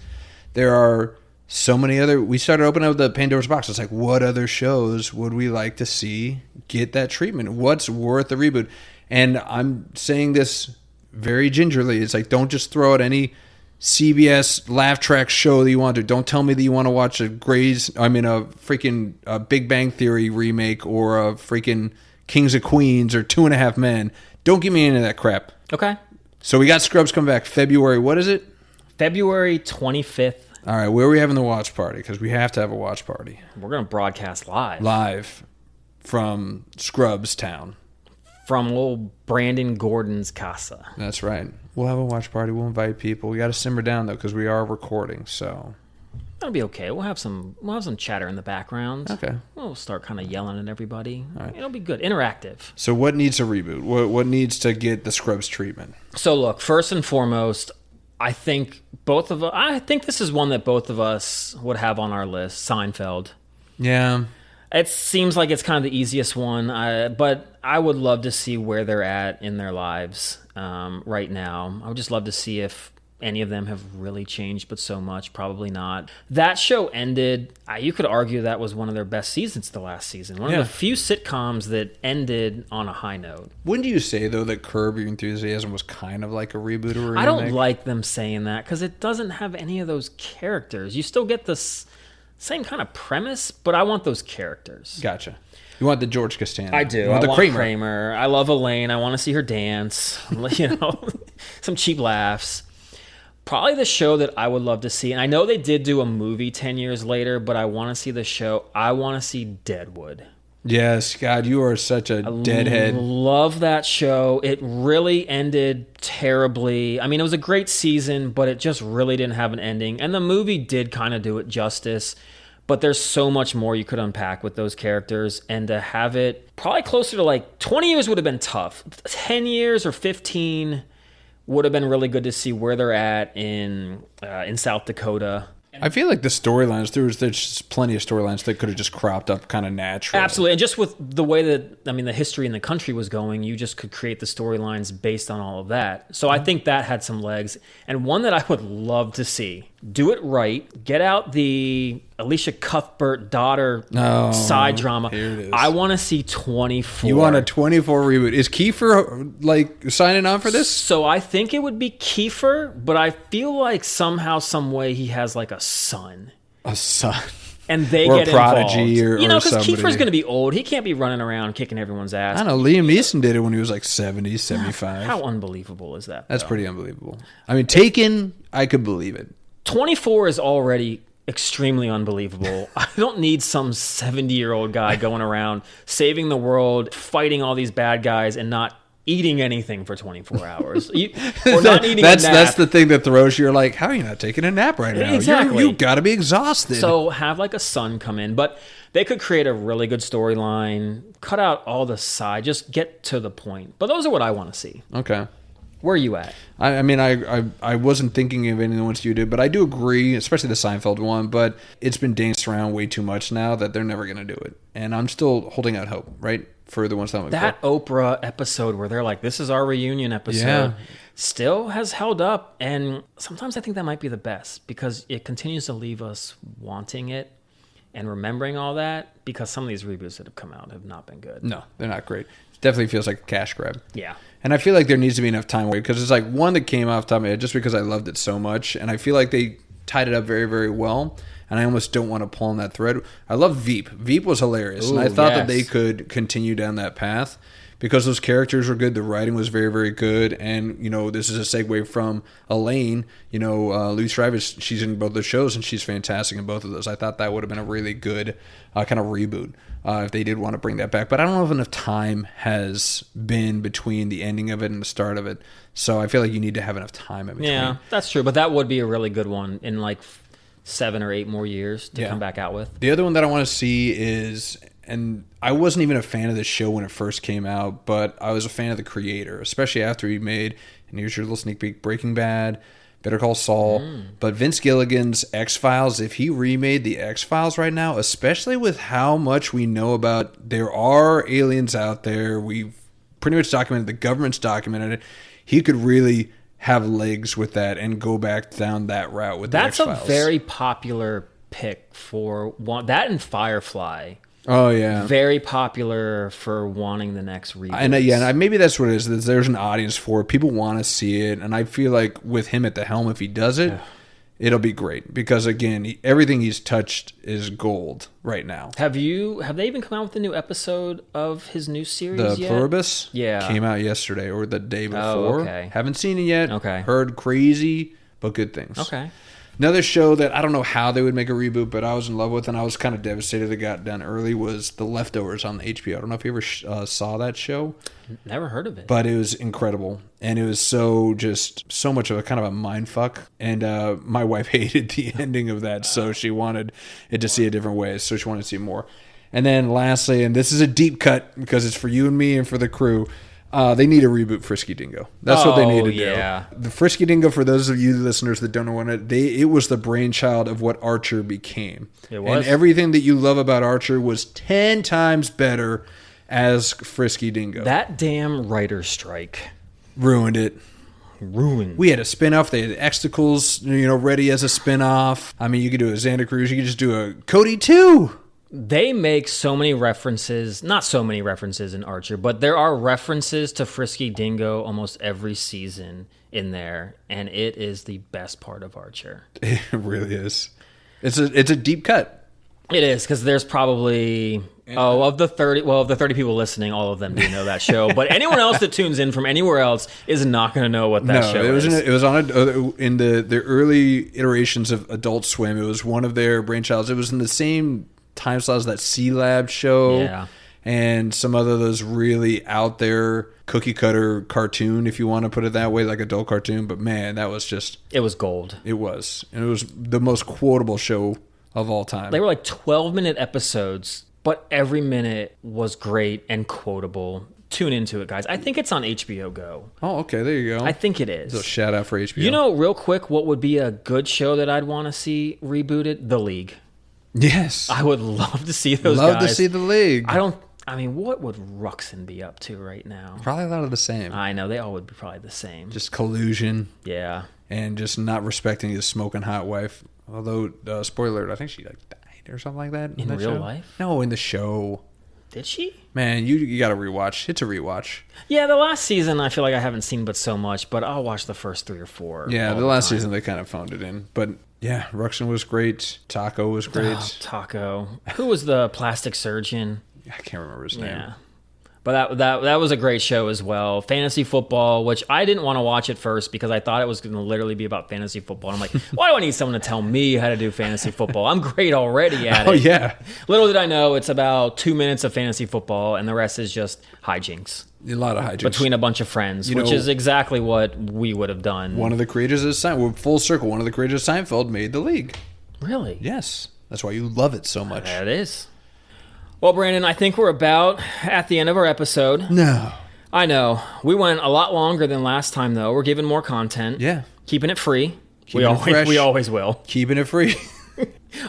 there are so many other... We started opening up the Pandora's box. It's like, what other shows would we like to see get that treatment? What's worth a reboot? And I'm saying this very gingerly. It's like, don't just throw out any CBS laugh track show that you want to. Don't tell me that you want to watch a freaking Big Bang Theory remake or a freaking Kings of Queens or 2.5 Men. Don't give me any of that crap. Okay. So we got Scrubs coming back February. What is it? February 25th. All right. Where are we having the watch party? Because we have to have a watch party. We're going to broadcast live. Live from Scrubs Town. From old Brandon Gordon's casa. That's right. We'll have a watch party. We'll invite people. We got to simmer down though because we are recording. So that'll be okay. We'll have some chatter in the background. Okay. We'll start kind of yelling at everybody. All right. It'll be good. Interactive. So what needs a reboot? What needs to get the Scrubs treatment? So look, first and foremost, I think this is one that both of us would have on our list. Seinfeld. Yeah. It seems like it's kind of the easiest one, but I would love to see where they're at in their lives right now. I would just love to see if any of them have really changed, but so much, probably not. That show ended, you could argue that was one of their best seasons the last season. One of the few sitcoms that ended on a high note. Wouldn't you say, though, that Curb Your Enthusiasm was kind of like a reboot or a remake? I don't like them saying that because it doesn't have any of those characters. You still get this same kind of premise, but I want those characters. Gotcha. You want the George Costanza. I do. You want I the want Kramer. I love Elaine. I want to see her dance. Some cheap laughs. Probably the show that I would love to see, and I know they did do a movie 10 years later, but I want to see the show. I want to see Deadwood. Yes, God, you are such a deadhead. Love that show. It really ended terribly. I mean, it was a great season, but it just really didn't have an ending. And the movie did kind of do it justice, but there's so much more you could unpack with those characters. And to have it probably closer to like 20 years would have been tough. 10 years or 15 would have been really good to see where they're at in South Dakota. I feel like the storylines, there's just plenty of storylines that could have just cropped up kind of naturally. Absolutely. And just with the way that, the history in the country was going, you just could create the storylines based on all of that. So I think that had some legs. And one that I would love to see, do it right, get out the Alicia Cuthbert daughter side drama. Here it is. I want to see 24. You want a 24 reboot. Is Kiefer signing on for this? So I think it would be Kiefer, but I feel like somehow, some way he has like a son. A son. And they or get a prodigy involved. Or because Kiefer's going to be old. He can't be running around kicking everyone's ass. I don't know. Liam Neeson did it when he was like 70, 75. How unbelievable is that? That's pretty unbelievable. I mean, Taken, I could believe it. 24 is already extremely unbelievable. I don't need some 70-year-old guy going around saving the world, fighting all these bad guys, and not eating anything for 24 hours. Or not eating a nap. That's the thing that throws you. You're like, how are you not taking a nap right now? Exactly. You've got to be exhausted. So have like a son come in. But they could create a really good storyline, cut out all the side, just get to the point. But those are what I want to see. Okay. Where are you at? I wasn't thinking of any of the ones you did, but I do agree, especially the Seinfeld one, but it's been danced around way too much now that they're never going to do it. And I'm still holding out hope, right? For the ones that Oprah episode where they're like, this is our reunion episode, still has held up. And sometimes I think that might be the best because it continues to leave us wanting it and remembering all that, because some of these reboots that have come out have not been good. No, they're not great. It definitely feels like a cash grab. Yeah. And I feel like there needs to be enough time away because it's like one that came off the top of my head just because I loved it so much. And I feel like they tied it up very, very well. And I almost don't want to pull on that thread. I love Veep. Veep was hilarious. And I thought that they could continue down that path because those characters were good. The writing was very, very good. And, this is a segue from Elaine. Louise Schreiber, she's in both those shows, and she's fantastic in both of those. I thought that would have been a really good kind of reboot if they did want to bring that back. But I don't know if enough time has been between the ending of it and the start of it. So I feel like you need to have enough time in between. Yeah, that's true. But that would be a really good one in 7 or 8 more years to come back out with. The other one that I want to see is, and I wasn't even a fan of this show when it first came out, but I was a fan of the creator, especially after he made, and here's your little sneak peek, Breaking Bad, Better Call Saul. But Vince Gilligan's X-Files, if he remade the X-Files right now, especially with how much we know about there are aliens out there, we've pretty much documented, the government's documented it, he could really have legs with that and go back down that route with the X-Files. That's a very popular pick for one. That and Firefly Oh, yeah. Very popular for wanting the next reboot. And maybe that's what it is. There's an audience for it. People want to see it. And I feel like with him at the helm, if he does it, it'll be great. Because, again, everything he's touched is gold right now. Have they even come out with a new episode of his new series The Pluribus came out yesterday or the day before. Oh, okay. Haven't seen it yet. Okay. Heard crazy, but good things. Okay. Another show that I don't know how they would make a reboot, but I was in love with, and I was kind of devastated it got done early, was The Leftovers on the HBO. I don't know if you ever saw that show. Never heard of it. But it was incredible, and it was so much of a kind of a mind fuck. And my wife hated the ending of that, so she wanted it to see a different way, so she wanted to see more. And then lastly, and this is a deep cut because it's for you and me and for the crew, they need to reboot Frisky Dingo. That's what they need to do. The Frisky Dingo, for those of you listeners that don't know what it was the brainchild of what Archer became. It was. And everything that you love about Archer was 10 times better as Frisky Dingo. That damn writer's strike ruined it. We had a spinoff. They had Exticles, ready as a spinoff. I mean, you could do a Xander Cruz. You could just do a Cody 2. They make so many references, not so many references in Archer, but there are references to Frisky Dingo almost every season in there, and it is the best part of Archer. It really is. It's a deep cut. It is, because there's probably of the 30 people listening, all of them do know that show. But anyone else that tunes in from anywhere else is not going to know what that show is. It was on in the early iterations of Adult Swim. It was one of their brainchilds. It was in the same time slot as that C-Lab show and some other of those really out there cookie cutter cartoon, if you want to put it that way, like adult cartoon. But man, that was just... It was gold. It was. And it was the most quotable show of all time. They were like 12-minute episodes, but every minute was great and quotable. Tune into it, guys. I think it's on HBO Go. Oh, okay. There you go. I think it is. So shout out for HBO. Real quick, what would be a good show that I'd want to see rebooted? The League. Yes. I would love to see those guys. Love to see The League. What would Ruxin be up to right now? Probably a lot of the same. I know. They all would be probably the same. Just collusion. Yeah. And just not respecting his smoking hot wife. Although, spoiler alert, I think she died or something like that. In real life? No, in the show. Did she? Man, you got to rewatch. It's a rewatch. Yeah, the last season I feel like I haven't seen but so much, but I'll watch the first 3 or 4. Yeah, the last season they kind of phoned it in. But yeah, Ruxin was great. Taco was great. Oh, Taco. Who was the plastic surgeon? I can't remember his name. Yeah. But that was a great show as well. Fantasy football, which I didn't want to watch at first because I thought it was going to literally be about fantasy football. And I'm like, why do I need someone to tell me how to do fantasy football? I'm great already at it. Oh, yeah. Little did I know it's about 2 minutes of fantasy football, and the rest is just hijinks. A lot of hijinks. Between a bunch of friends, which is exactly what we would have done. One of the creators of Seinfeld, full circle, one of the creators of Seinfeld made The League. Really? Yes. That's why you love it so much. That is. Well, Brandon, I think we're about at the end of our episode. No. I know. We went a lot longer than last time, though. We're giving more content. Yeah. Keeping it free. We always will. Keeping it free.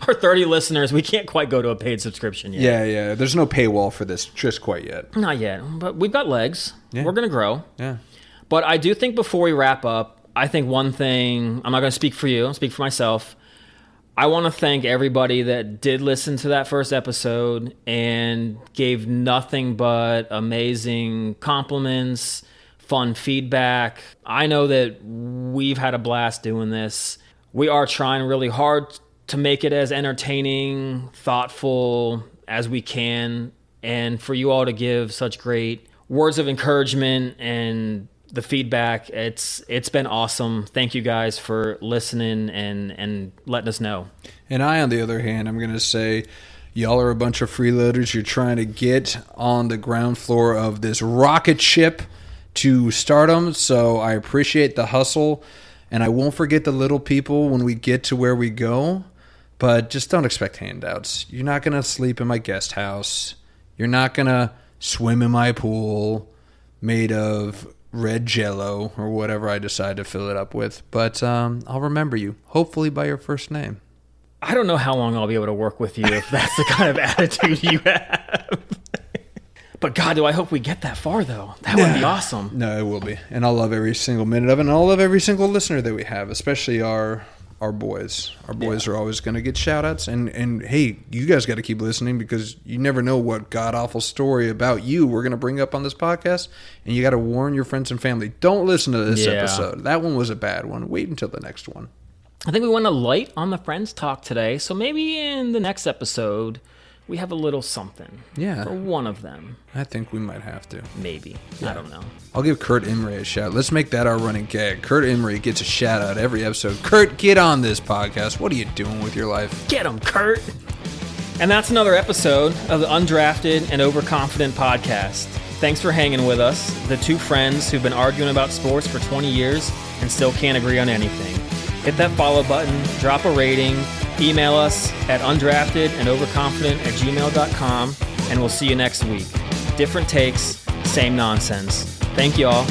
Our 30 listeners, we can't quite go to a paid subscription yet. Yeah. There's no paywall for this just quite yet. Not yet, but we've got legs. Yeah. We're going to grow. Yeah. But I do think before we wrap up, I think one thing, I'm not going to speak for you, I'll speak for myself. I want to thank everybody that did listen to that first episode and gave nothing but amazing compliments, fun feedback. I know that we've had a blast doing this. We are trying really hard to make it as entertaining, thoughtful as we can, and for you all to give such great words of encouragement and the feedback. It's been awesome. Thank you guys for listening and letting us know. And I, on the other hand, I'm going to say y'all are a bunch of freeloaders. You're trying to get on the ground floor of this rocket ship to stardom. So I appreciate the hustle, and I won't forget the little people when we get to where we go. But just don't expect handouts. You're not going to sleep in my guest house. You're not going to swim in my pool made of red Jell-O or whatever I decide to fill it up with. But I'll remember you, hopefully by your first name. I don't know how long I'll be able to work with you if that's the kind of attitude you have. But God, do I hope we get that far, though. That would be awesome. No, it will be. And I'll love every single minute of it, and I'll love every single listener that we have, especially our our boys. Our boys are always going to get shout-outs. And hey, you guys got to keep listening because you never know what god-awful story about you we're going to bring up on this podcast. And you got to warn your friends and family. Don't listen to this episode. That one was a bad one. Wait until the next one. I think we went a light on the Friends talk today. So maybe in the next episode, we have a little something for one of them. I think we might have to. Maybe. Yeah. I don't know. I'll give Kurt Emery a shout. Let's make that our running gag. Kurt Emery gets a shout out every episode. Kurt, get on this podcast. What are you doing with your life? Get him, Kurt. And that's another episode of the Undrafted and Overconfident podcast. Thanks for hanging with us, the two friends who've been arguing about sports for 20 years and still can't agree on anything. Hit that follow button, drop a rating, email us at undraftedandoverconfident@gmail.com, and we'll see you next week. Different takes, same nonsense. Thank you all.